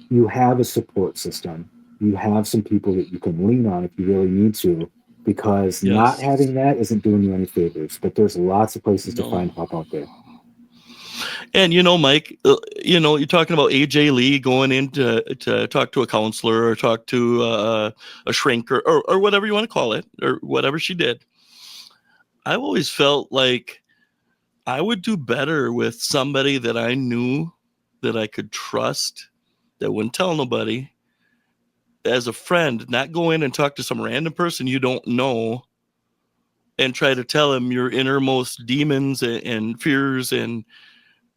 Speaker 1: you have a support system. You have some people that you can lean on if you really need to, because not having that isn't doing you any favors. But there's lots of places to find help out there.
Speaker 2: And, you know, Mike, you know, you're talking about AJ Lee going in to talk to a counselor or talk to a shrinker or whatever you want to call it, or whatever she did. I've always felt like I would do better with somebody that I knew that I could trust, that wouldn't tell nobody, as a friend, not go in and talk to some random person you don't know and try to tell him your innermost demons and fears and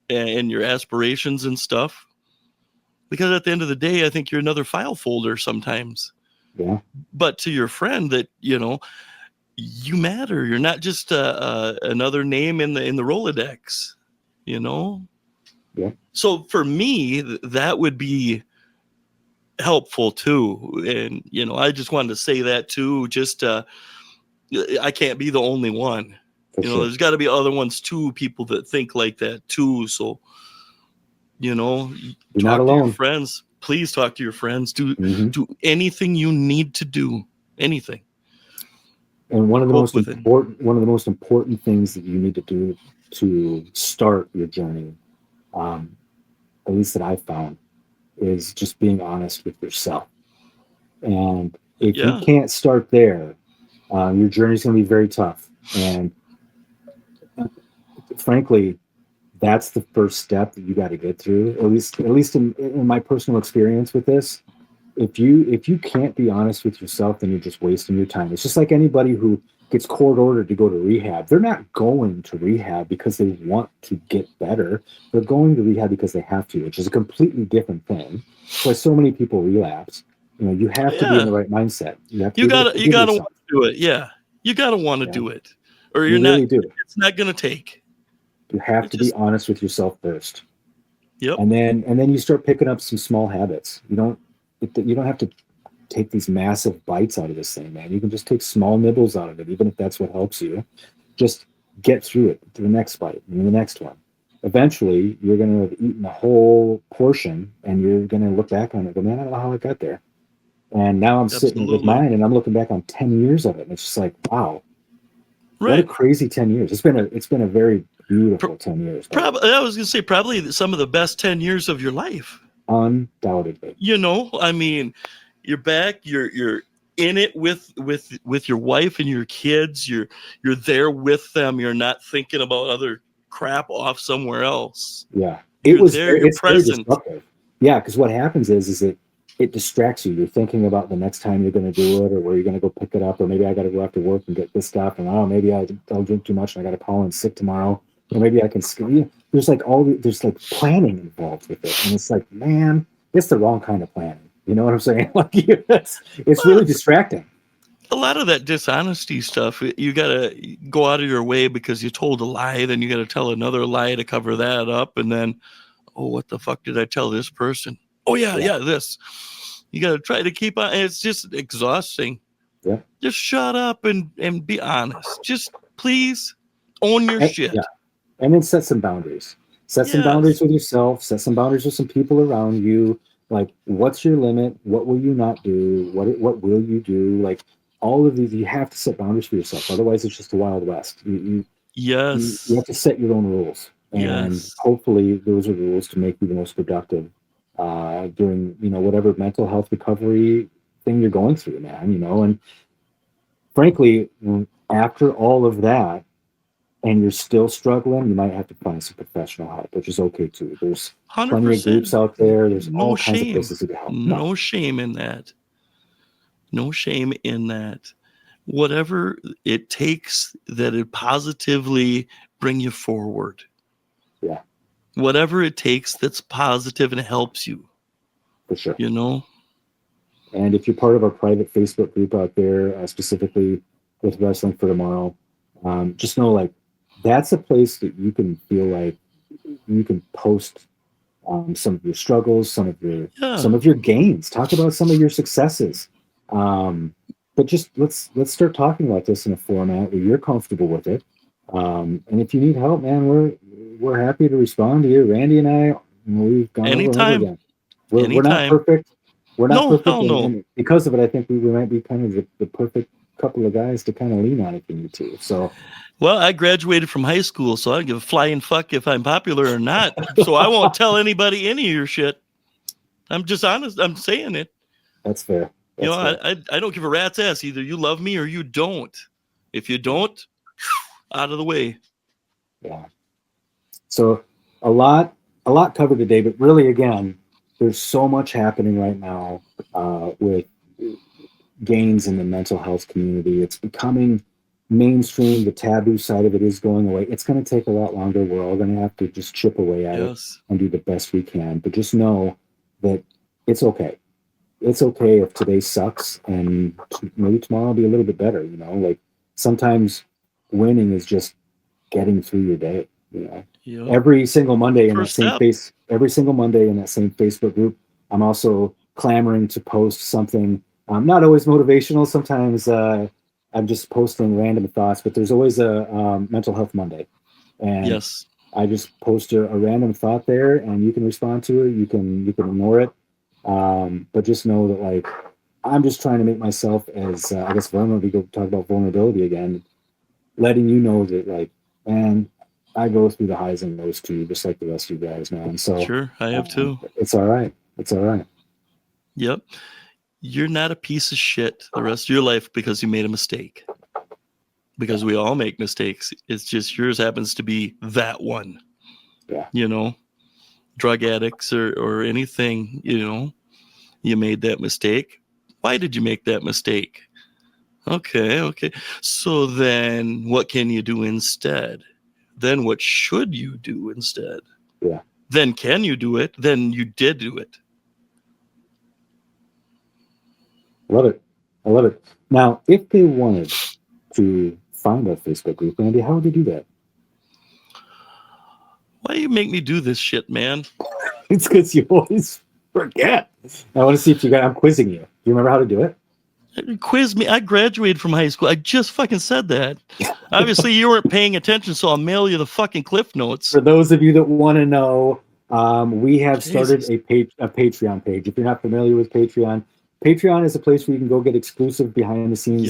Speaker 2: your aspirations and stuff. Because at the end of the day, I think you're another file folder sometimes.
Speaker 1: Yeah.
Speaker 2: But to your friend, that, you know, you matter. You're not just another name in the Rolodex, you know?
Speaker 1: Yeah.
Speaker 2: So for me, that would be helpful too. And, you know, I just wanted to say that too, just I can't be the only one.
Speaker 1: For
Speaker 2: you know,
Speaker 1: sure.
Speaker 2: There's got to be other ones too, people that think like that too. So, you know,
Speaker 1: You're
Speaker 2: talk
Speaker 1: not
Speaker 2: to
Speaker 1: alone.
Speaker 2: your friends. Please talk to your friends. Do anything you need to do. Anything.
Speaker 1: And one of the most important things that you need to do to start your journey, at least that I've found, is just being honest with yourself. And if you can't start there, your journey's going to be very tough. And frankly, that's the first step that you got to get through. At least in my personal experience with this, if you can't be honest with yourself, then you're just wasting your time. It's just like anybody who gets court ordered to go to rehab. They're not going to rehab because they want to get better. They're going to rehab because they have to, which is a completely different thing. That's why so many people relapse. You know, you have to be in the right mindset. You have to. You gotta
Speaker 2: want to do it. Yeah, you gotta want to do it, or
Speaker 1: you really do.
Speaker 2: It's not gonna take.
Speaker 1: You have to be honest with yourself first.
Speaker 2: Yep.
Speaker 1: And then you start picking up some small habits. You don't have to take these massive bites out of this thing, man. You can just take small nibbles out of it, even if that's what helps you. Just get through it to the next bite and the next one. Eventually, you're going to have eaten a whole portion, and you're going to look back on it and go, man, I don't know how I got there. And now I'm sitting with mine, and I'm looking back on 10 years of it, and it's just like, wow, what a crazy 10 years. It's been a very beautiful 10 years.
Speaker 2: Probably, I was going to say probably some of the best 10 years of your life.
Speaker 1: Undoubtedly.
Speaker 2: You know, I mean, you're back, you're in it with your wife and your kids. You're there with them. You're not thinking about other crap off somewhere else.
Speaker 1: Yeah.
Speaker 2: It's very disruptive.
Speaker 1: Yeah, because what happens is it distracts you. You're thinking about the next time you're going to do it, or where you're going to go pick it up, or maybe I got to go after work and get this stuff, and maybe I'll drink too much and I got to call in sick tomorrow, or maybe I can. There's like planning involved with it, and it's like, man, it's the wrong kind of planning. You know what I'm saying? Like, it's really distracting.
Speaker 2: A lot of that dishonesty stuff, you got to go out of your way because you told a lie, then you got to tell another lie to cover that up, and then, oh, what the fuck did I tell this person? Oh, yeah, this. You got to try to keep on. It's just exhausting.
Speaker 1: Yeah.
Speaker 2: Just shut up and be honest. Just please own your shit. Yeah.
Speaker 1: And then set some boundaries. Set some boundaries with yourself. Set some boundaries with some people around you. Like, what's your limit? What will you not do? What will you do? Like, all of these, you have to set boundaries for yourself. Otherwise, it's just the Wild West. You You have to set your own rules, and
Speaker 2: Yes.
Speaker 1: hopefully those are rules to make you the most productive during whatever mental health recovery thing you're going through, man. And frankly, after all of that, and you're still struggling, you might have to find some professional help, which is okay too. There's plenty of
Speaker 2: 100%.
Speaker 1: groups out there. There's
Speaker 2: No
Speaker 1: all kinds of
Speaker 2: shame.
Speaker 1: places to get help.
Speaker 2: No shame in that. No shame in that. Whatever it takes that it positively bring you forward.
Speaker 1: Yeah.
Speaker 2: Whatever it takes that's positive and helps you.
Speaker 1: For sure. And if you're part of our private Facebook group out there, specifically with Wrestling for Tomorrow, just know like that's a place that you can feel like you can post some of your struggles, some of your gains, talk about some of your successes. But just let's start talking about this in a format where you're comfortable with it. And if you need help, man, we're happy to respond to you. Randy and I, we've gone over and over again. We're not perfect. We're not perfect, and because of it, I think we might be kind of the perfect couple of guys to kind of lean on if you need to. So,
Speaker 2: well, I graduated from high school, so I don't give a flying fuck if I'm popular or not. So I won't tell anybody any of your shit. I'm just honest. I'm saying it.
Speaker 1: That's fair.
Speaker 2: I don't give a rat's ass. Either you love me or you don't. If you don't, out of the way.
Speaker 1: Yeah. So a lot covered today, but really, again, there's so much happening right now with gains in the mental health community. It's becoming mainstream. The taboo side of it is going away. It's going to take a lot longer. We're all going to have to just chip away at it and do the best we can. But just know that it's okay. It's okay if today sucks and maybe tomorrow will be a little bit better. Like sometimes winning is just getting through your day. Every single Monday in that same Facebook group, I'm also clamoring to post something. Not always motivational. Sometimes I'm just posting random thoughts, but there's always a Mental Health Monday. And I just post a random thought there, and you can respond to it. You can ignore it. But just know that like I'm just trying to make myself as I guess vulnerable. We go talk about vulnerability again, letting you know that like, man, I go through the highs and lows too, just like the rest of you guys, man. So
Speaker 2: sure, I have too.
Speaker 1: It's all right. It's all right.
Speaker 2: Yep. You're not a piece of shit the rest of your life because you made a mistake. Because we all make mistakes. It's just yours happens to be that one.
Speaker 1: Yeah.
Speaker 2: Drug addicts or anything, you made that mistake. Why did you make that mistake? Okay. So then what can you do instead? Then what should you do instead?
Speaker 1: Yeah.
Speaker 2: Then can you do it? Then you did do it.
Speaker 1: I love it. Now, if they wanted to find our Facebook group, Randy, how would they do that?
Speaker 2: Why do you make me do this shit, man?
Speaker 1: It's because you always forget. I want to see if I'm quizzing you. Do you remember how to do it?
Speaker 2: Quiz me. I graduated from high school. I just fucking said that. Obviously, you weren't paying attention, so I'll mail you the fucking Cliff Notes.
Speaker 1: For those of you that want to know, we have started a Patreon page. If you're not familiar with Patreon is a place where you can go get exclusive behind-the-scenes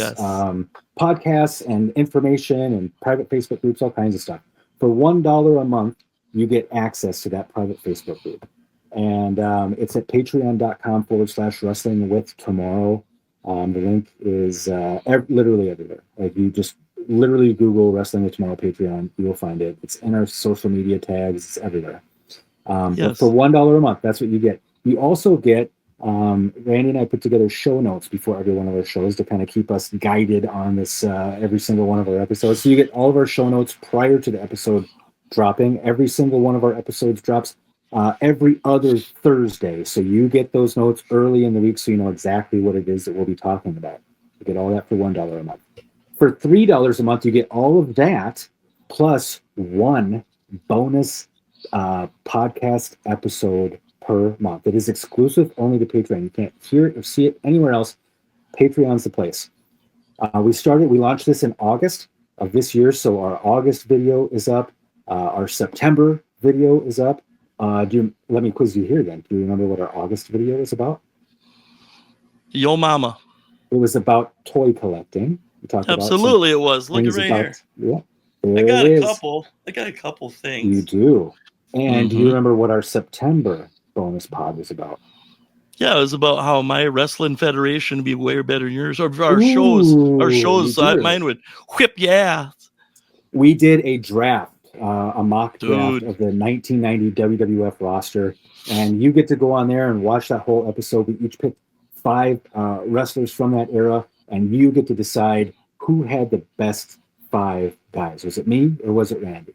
Speaker 1: podcasts and information and private Facebook groups, all kinds of stuff. For $1 a month, you get access to that private Facebook group. And it's at patreon.com/wrestling with tomorrow. The link is literally everywhere. Like you just literally Google Wrestling with Tomorrow Patreon, you will find it. It's in our social media tags. It's everywhere. But for $1 a month, that's what you get. You also get, Randy and I put together show notes before every one of our shows to kind of keep us guided on this every single one of our episodes. So you get all of our show notes prior to the episode dropping. Every single one of our episodes drops every other Thursday. So you get those notes early in the week so you know exactly what it is that we'll be talking about. You get all that for $1 a month. For $3 a month, you get all of that plus one bonus podcast episode per month. It is exclusive only to Patreon. You can't hear it or see it anywhere else. Patreon's the place. We launched this in August of this year, so our August video is up. Our September video is up. Let me quiz you here then. Do you remember what our August video was about?
Speaker 2: Yo mama.
Speaker 1: It was about toy collecting. We talked
Speaker 2: Absolutely
Speaker 1: about
Speaker 2: it was. Look at right here.
Speaker 1: Yeah. There
Speaker 2: got
Speaker 1: it
Speaker 2: a
Speaker 1: is.
Speaker 2: couple. I got a couple things.
Speaker 1: You do. And do you
Speaker 2: Mhm.
Speaker 1: remember what our September bonus pod was about?
Speaker 2: Yeah, it was about how my wrestling federation would be way better than yours, or our
Speaker 1: Ooh,
Speaker 2: shows.
Speaker 1: you do.
Speaker 2: Mine would whip your ass.
Speaker 1: We did a draft, a mock draft
Speaker 2: Dude.
Speaker 1: of the 1990 WWF roster, and you get to go on there and watch that whole episode. We each picked 5 wrestlers from that era, and you get to decide who had the best 5 guys. Was it me or was it Randy?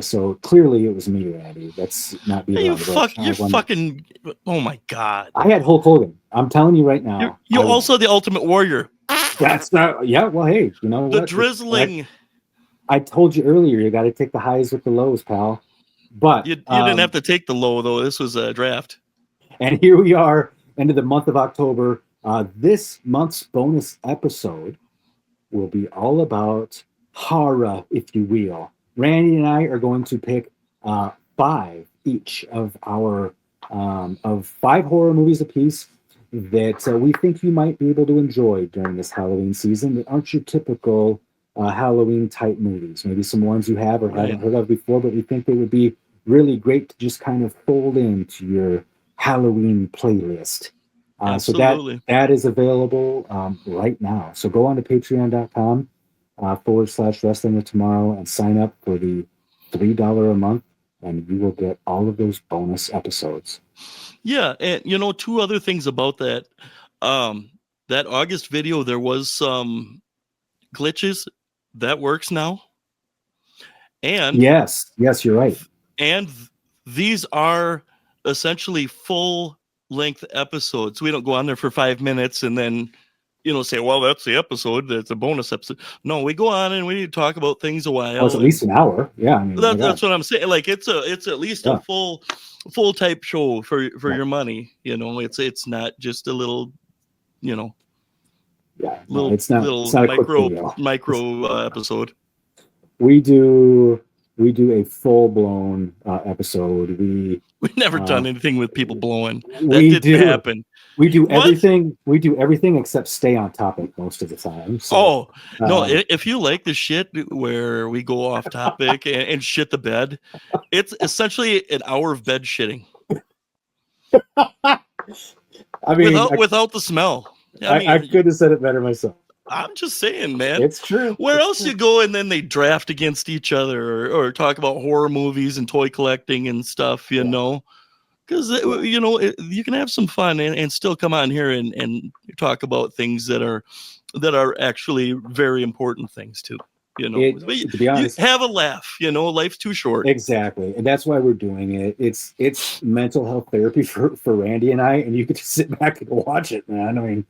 Speaker 1: So clearly it was me, Randy. Let's not beat around the bush.
Speaker 2: You're fucking. Oh my god.
Speaker 1: I had Hulk Hogan. I'm telling you right now.
Speaker 2: You're also the Ultimate Warrior.
Speaker 1: That's not. Yeah. Well, hey, you know
Speaker 2: The
Speaker 1: what?
Speaker 2: drizzling.
Speaker 1: I told you earlier. You got to take the highs with the lows, pal. But
Speaker 2: You didn't have to take the low though. This was a draft.
Speaker 1: And here we are, into the month of October. This month's bonus episode will be all about horror, if you will. Randy and I are going to pick 5 each of our of 5 horror movies apiece that we think you might be able to enjoy during this Halloween season that aren't your typical Halloween type movies. Maybe some ones you have or haven't heard of before, but we think they would be really great to just kind of fold into your Halloween playlist. So that is available right now. So go on to patreon.com /wrestling with tomorrow and sign up for the $3 a month, and you will get all of those bonus episodes.
Speaker 2: Yeah, and 2 other things about that. That August video, there was some glitches. That works now. And
Speaker 1: yes, you're right.
Speaker 2: And these are essentially full length episodes. We don't go on there for 5 minutes and then say, well, that's the episode, that's a bonus episode. No, we go on and we talk about things a while.
Speaker 1: Oh, it's at least an hour. Yeah, I mean,
Speaker 2: that's what I'm saying. Like it's at least a full type show for your money. It's not just a little
Speaker 1: it's not a
Speaker 2: micro episode.
Speaker 1: We do a full blown episode.
Speaker 2: We've never done anything with people blowing. That
Speaker 1: didn't
Speaker 2: happen.
Speaker 1: We do everything. We do everything except stay on topic most of the time. So,
Speaker 2: no! If you like the shit where we go off topic and shit the bed, it's essentially an hour of bed shitting.
Speaker 1: I mean,
Speaker 2: without the smell.
Speaker 1: I could have said it better myself.
Speaker 2: I'm just saying, man.
Speaker 1: It's true.
Speaker 2: Where else you go and then they draft against each other or talk about horror movies and toy collecting and stuff, because you can have some fun and still come on here and talk about things that are actually very important things too.
Speaker 1: To be honest,
Speaker 2: have a laugh. Life's too short.
Speaker 1: Exactly, and that's why we're doing it. It's mental health therapy for Randy and I, and you could just sit back and watch it, man. I mean,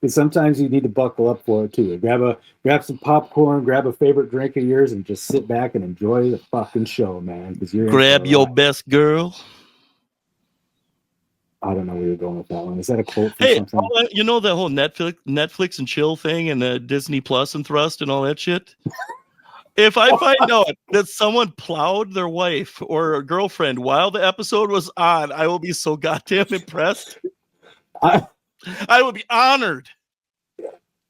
Speaker 1: sometimes you need to buckle up for it too. Grab some popcorn, grab a favorite drink of yours, and just sit back and enjoy the fucking show, man. Because you're
Speaker 2: grab your best girl.
Speaker 1: I don't know where you're going with that one. Is that a quote from something?
Speaker 2: The whole Netflix and chill thing and the Disney Plus and Thrust and all that shit. If I find out that someone plowed their wife or a girlfriend while the episode was on, I will be so goddamn impressed. I would be honored.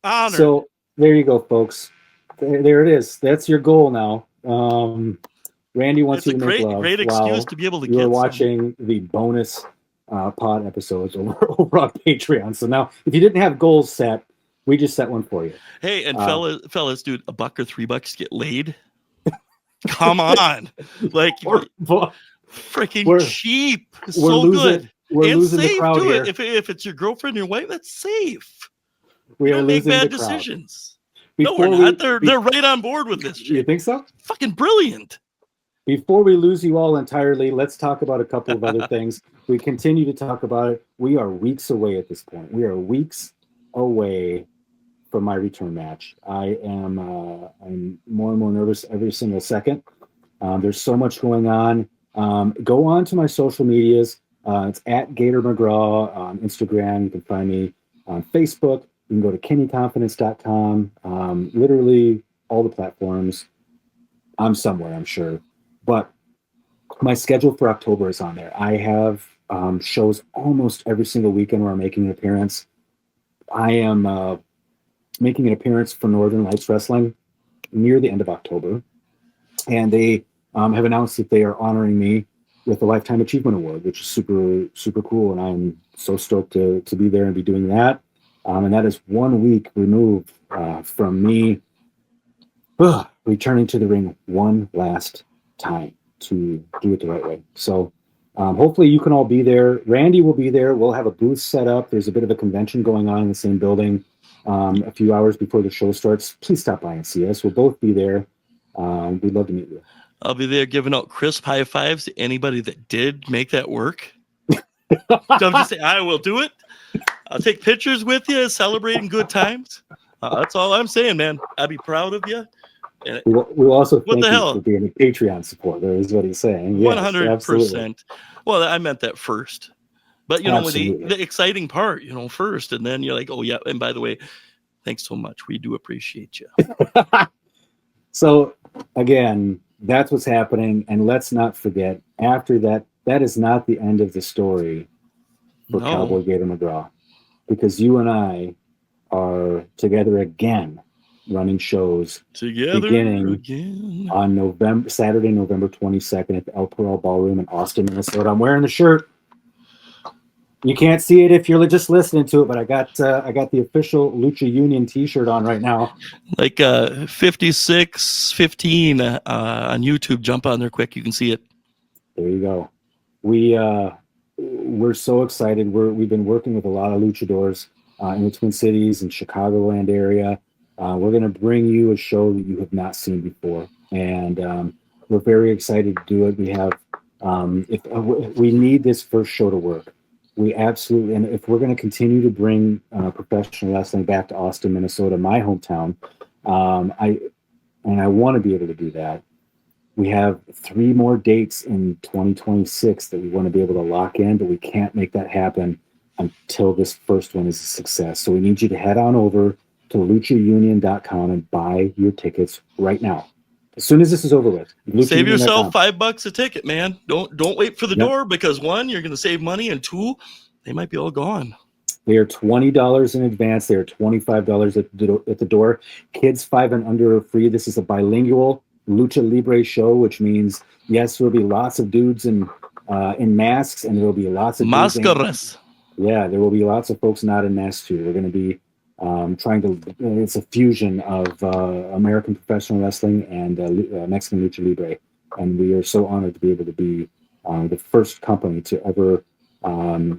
Speaker 1: So there you go, folks. There it is. That's your goal now. Randy wants you to make love.
Speaker 2: Great excuse to be able to get.
Speaker 1: You're watching the bonus pod episodes over on Patreon. So now, if you didn't have goals set, we just set one for you.
Speaker 2: Hey, and fellas, dude, $1 or $3 to get laid. Come on, like freaking cheap. So good.
Speaker 1: We're losing
Speaker 2: safe
Speaker 1: the crowd
Speaker 2: too.
Speaker 1: here.
Speaker 2: If it's your girlfriend or your wife, that's safe.
Speaker 1: We
Speaker 2: don't make bad decisions. No, we're not. They're right on board with this shit.
Speaker 1: You think so?
Speaker 2: Fucking brilliant.
Speaker 1: Before we lose you all entirely, let's talk about a couple of other things. We continue to talk about it. We are weeks away at this point. We are weeks away from my return match. I'm more and more nervous every single second. There's so much going on. Go on to my social medias. It's at Gator McGraw on Instagram. You can find me on Facebook. You can go to kennyconfidence.com. Literally all the platforms. I'm somewhere, I'm sure. But my schedule for October is on there. I have shows almost every single weekend where I'm making an appearance. I am making an appearance for Northern Lights Wrestling near the end of October. and they have announced that they are honoring me with the Lifetime Achievement Award, which is super, super cool. And I'm so stoked to be there and be doing that. And that is 1 week removed from me returning to the ring one last time to do it the right way. So hopefully you can all be there. Randy will be there. We'll have a booth set up. There's a bit of a convention going on in the same building a few hours before the show starts. Please stop by and see us. We'll both be there. We'd love to meet you.
Speaker 2: I'll be there giving out crisp high fives to anybody that did make that work. So I'm just saying, I will do it. I'll take pictures with you, celebrating good times. That's all I'm saying, man. I'd be proud of you.
Speaker 1: We'll also
Speaker 2: what
Speaker 1: thank
Speaker 2: the
Speaker 1: you
Speaker 2: hell?
Speaker 1: for being a Patreon supporter, is what he's saying.
Speaker 2: 100%. Well, I meant that first. But,
Speaker 1: Absolutely.
Speaker 2: the exciting part, first. And then you're like, oh, yeah. And by the way, thanks so much. We do appreciate you.
Speaker 1: So, again, that's what's happening. And let's not forget, after that, that is not the end of the story for Cowboy Gator McGraw. Because you and I are together again running shows beginning on Saturday, November 22nd at the El Peral Ballroom in Austin, Minnesota. I'm wearing the shirt. You can't see it if you're just listening to it, but I got the official Lucha Union T-shirt on right now.
Speaker 2: Like 5615 on YouTube. Jump on there quick. You can see it.
Speaker 1: There you go. We're so excited. We've been working with a lot of luchadors in the Twin Cities and Chicagoland area. We're going to bring you a show that you have not seen before, and we're very excited to do it. We have, we need this first show to work. We absolutely, and if we're going to continue to bring professional wrestling back to Austin, Minnesota, my hometown, I want to be able to do that. We have 3 more dates in 2026 that we want to be able to lock in, but we can't make that happen until this first one is a success. So we need you to head on over to luchaunion.com and buy your tickets right now. As soon as this is over with.
Speaker 2: Save yourself $5 a ticket, man. Don't wait for the door, because 1, you're going to save money, and 2, they might be all gone.
Speaker 1: They are $20 in advance. They are $25 at the door. Kids 5 and under are free. This is a bilingual Lucha Libre show, which means, yes, there will be lots of dudes in masks, and there will be lots of
Speaker 2: mascaras.
Speaker 1: Yeah, there will be lots of folks not in masks too. We're going to be it's a fusion of American professional wrestling and Mexican Lucha Libre, and we are so honored to be able to be the first company to ever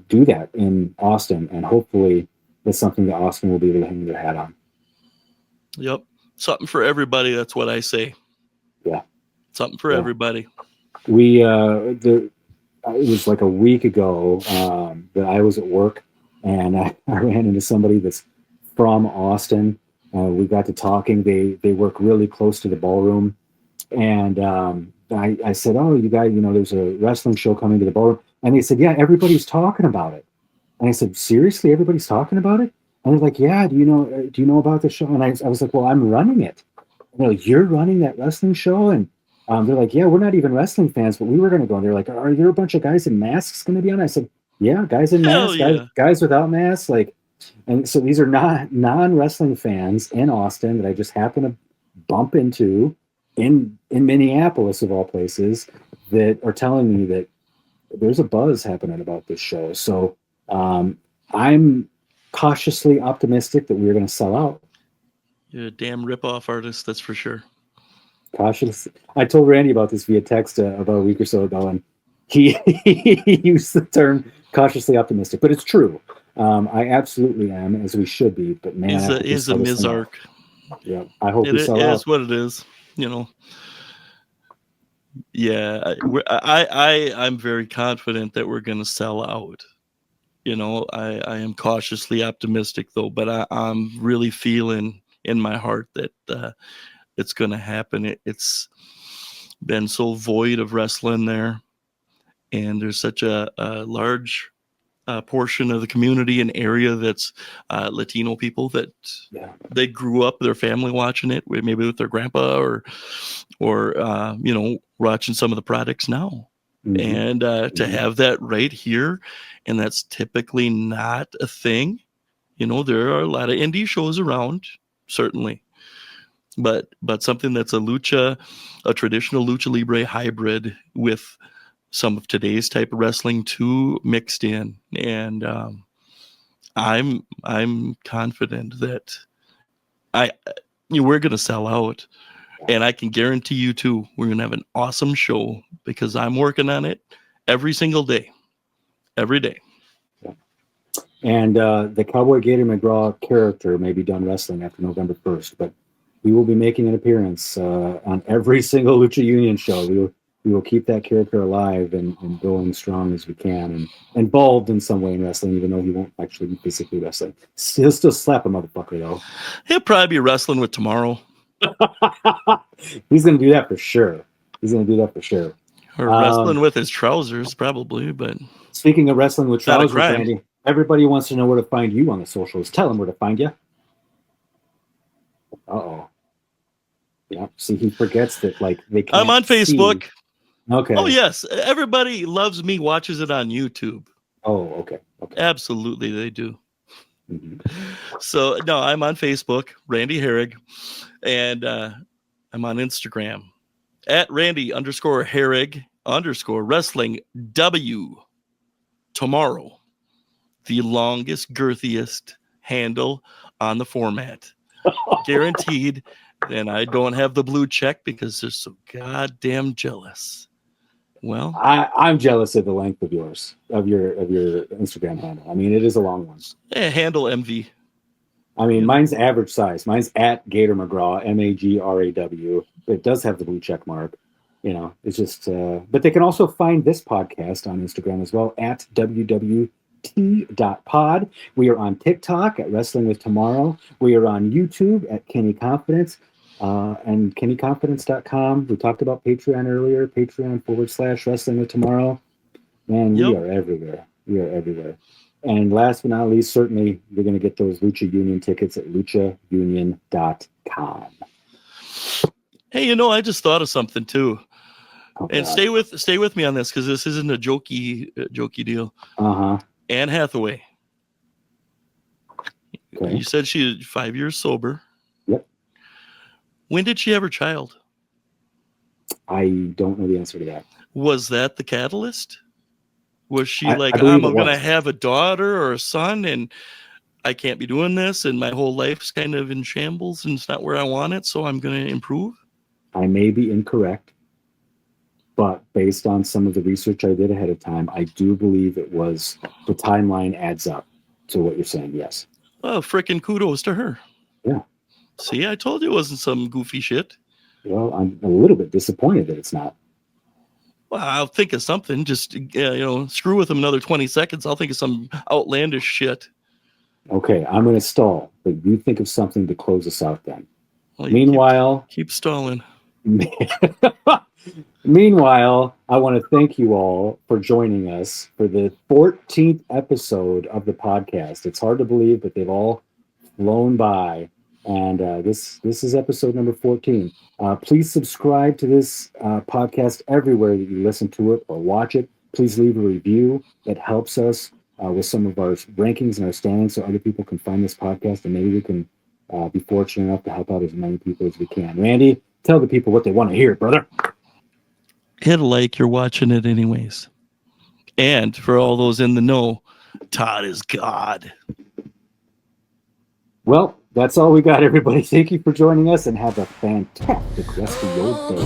Speaker 1: do that in Austin, and hopefully that's something that Austin will be able to hang their hat on.
Speaker 2: Yep, something for everybody. That's what I say.
Speaker 1: Yeah,
Speaker 2: something for everybody.
Speaker 1: We it was like a week ago that I was at work, and I ran into somebody that's from Austin. We got to talking. They work really close to the ballroom, and I said, "Oh, you guys, there's a wrestling show coming to the ballroom," and they said, "Yeah, everybody's talking about it." And I said, "Seriously, everybody's talking about it?" And they're like, "Yeah, do you know about the show?" And I was like, "Well, I'm running it." And they're like, "You're running that wrestling show?" And they're like, "Yeah, we're not even wrestling fans, but we were going to go." And they're like, "Are there a bunch of guys in masks going to be on?" I said, "Yeah, guys in masks, guys without masks." And so these are not non-wrestling fans in Austin that I just happen to bump into in Minneapolis, of all places, that are telling me that there's a buzz happening about this show. So I'm cautiously optimistic that we're going to sell out.
Speaker 2: You're a damn rip-off artist, that's for sure.
Speaker 1: Cautious. I told Randy about this via text about a week or so ago, and he used the term cautiously optimistic, but it's true. I absolutely am, as we should be. But man,
Speaker 2: he's a Mizark.
Speaker 1: Yeah, I hope we sell out.
Speaker 2: It is what it is. Yeah, I'm very confident that we're going to sell out. I am cautiously optimistic though, but I'm really feeling in my heart that it's going to happen. It's been so void of wrestling there, and there's such a large portion of the community and area that's Latino people that they grew up, their family watching it, maybe with their grandpa or watching some of the products now. Mm-hmm. And to have that right here, and that's typically not a thing. There are a lot of indie shows around, certainly, but something that's a traditional lucha libre hybrid with some of today's type of wrestling too mixed in. And I'm confident that we're going to sell out. And I can guarantee you too, we're going to have an awesome show because I'm working on it every single day, every day.
Speaker 1: And the Cowboy Gator McGraw character may be done wrestling after November 1st, but we will be making an appearance on every single Lucha Union show. We will keep that character alive and going strong as we can, and involved in some way in wrestling, even though he won't actually be physically wrestling. He'll still slap a motherfucker, though.
Speaker 2: He'll probably be wrestling with Tomorrow.
Speaker 1: He's going to do that for sure.
Speaker 2: Or wrestling with his trousers, probably. But
Speaker 1: speaking of wrestling with trousers, Randy, everybody wants to know where to find you on the socials. Tell them where to find you. Uh-oh. Yeah, see, he forgets that, like, they can't
Speaker 2: I'm on Facebook.
Speaker 1: See. Okay.
Speaker 2: Oh, yes. Everybody loves me, watches it on YouTube.
Speaker 1: Oh, okay.
Speaker 2: Absolutely, they do.
Speaker 1: Mm-hmm.
Speaker 2: So, no, I'm on Facebook, Randy Herrig, and I'm on Instagram at Randy_Herrig_wrestling W tomorrow. The longest, girthiest handle on the format. Guaranteed. And I don't have the blue check because they're so goddamn jealous. Well,
Speaker 1: I'm jealous of the length of your Instagram handle. I mean, it is a long one.
Speaker 2: Handle MV.
Speaker 1: I mean, mine's average size. Mine's at Gator McGraw, MAGRAW. It does have the blue check mark. It's just. But they can also find this podcast on Instagram as well at WWT.pod. We are on TikTok at Wrestling with Tomorrow. We are on YouTube at Kenny Confidence. And KennyConfidence.com. We talked about Patreon earlier. Patreon/Wrestling with Tomorrow. Man, we are everywhere. And last but not least, certainly you're going to get those Lucha Union tickets at luchaunion.com.
Speaker 2: Hey, I just thought of something too.
Speaker 1: Oh,
Speaker 2: and stay with me on this because this isn't a jokey deal. Anne Hathaway. Okay. You said she's 5 years sober.
Speaker 1: Yep.
Speaker 2: When did she have her child?
Speaker 1: I don't know the answer to that.
Speaker 2: Was that the catalyst? Was she I'm going to have a daughter or a son and I can't be doing this and my whole life's kind of in shambles and it's not where I want it, so I'm going to improve?
Speaker 1: I may be incorrect, but based on some of the research I did ahead of time, I do believe it was the timeline adds up to what you're saying, yes.
Speaker 2: Well, frickin' kudos to her.
Speaker 1: Yeah.
Speaker 2: See, I told you it wasn't some goofy shit.
Speaker 1: Well, I'm a little bit disappointed that it's not.
Speaker 2: Well, I'll think of something. Just, screw with them another 20 seconds. I'll think of some outlandish shit.
Speaker 1: Okay, I'm going to stall, but you think of something to close us out then.
Speaker 2: Well,
Speaker 1: Meanwhile...
Speaker 2: Keep stalling.
Speaker 1: Meanwhile, I want to thank you all for joining us for the 14th episode of the podcast. It's hard to believe, but they've all flown by. And this is episode number 14. Please subscribe to this podcast everywhere that you listen to it or watch it. Please leave a review. It helps us with some of our rankings and our standings so other people can find this podcast, and maybe we can be fortunate enough to help out as many people as we can. Randy, tell the people what they want to hear, brother.
Speaker 2: Hit a like. You're watching it anyways. And for all those in the know, Todd is God.
Speaker 1: Well, that's all we got, everybody. Thank you for joining us and have a fantastic rest of your day.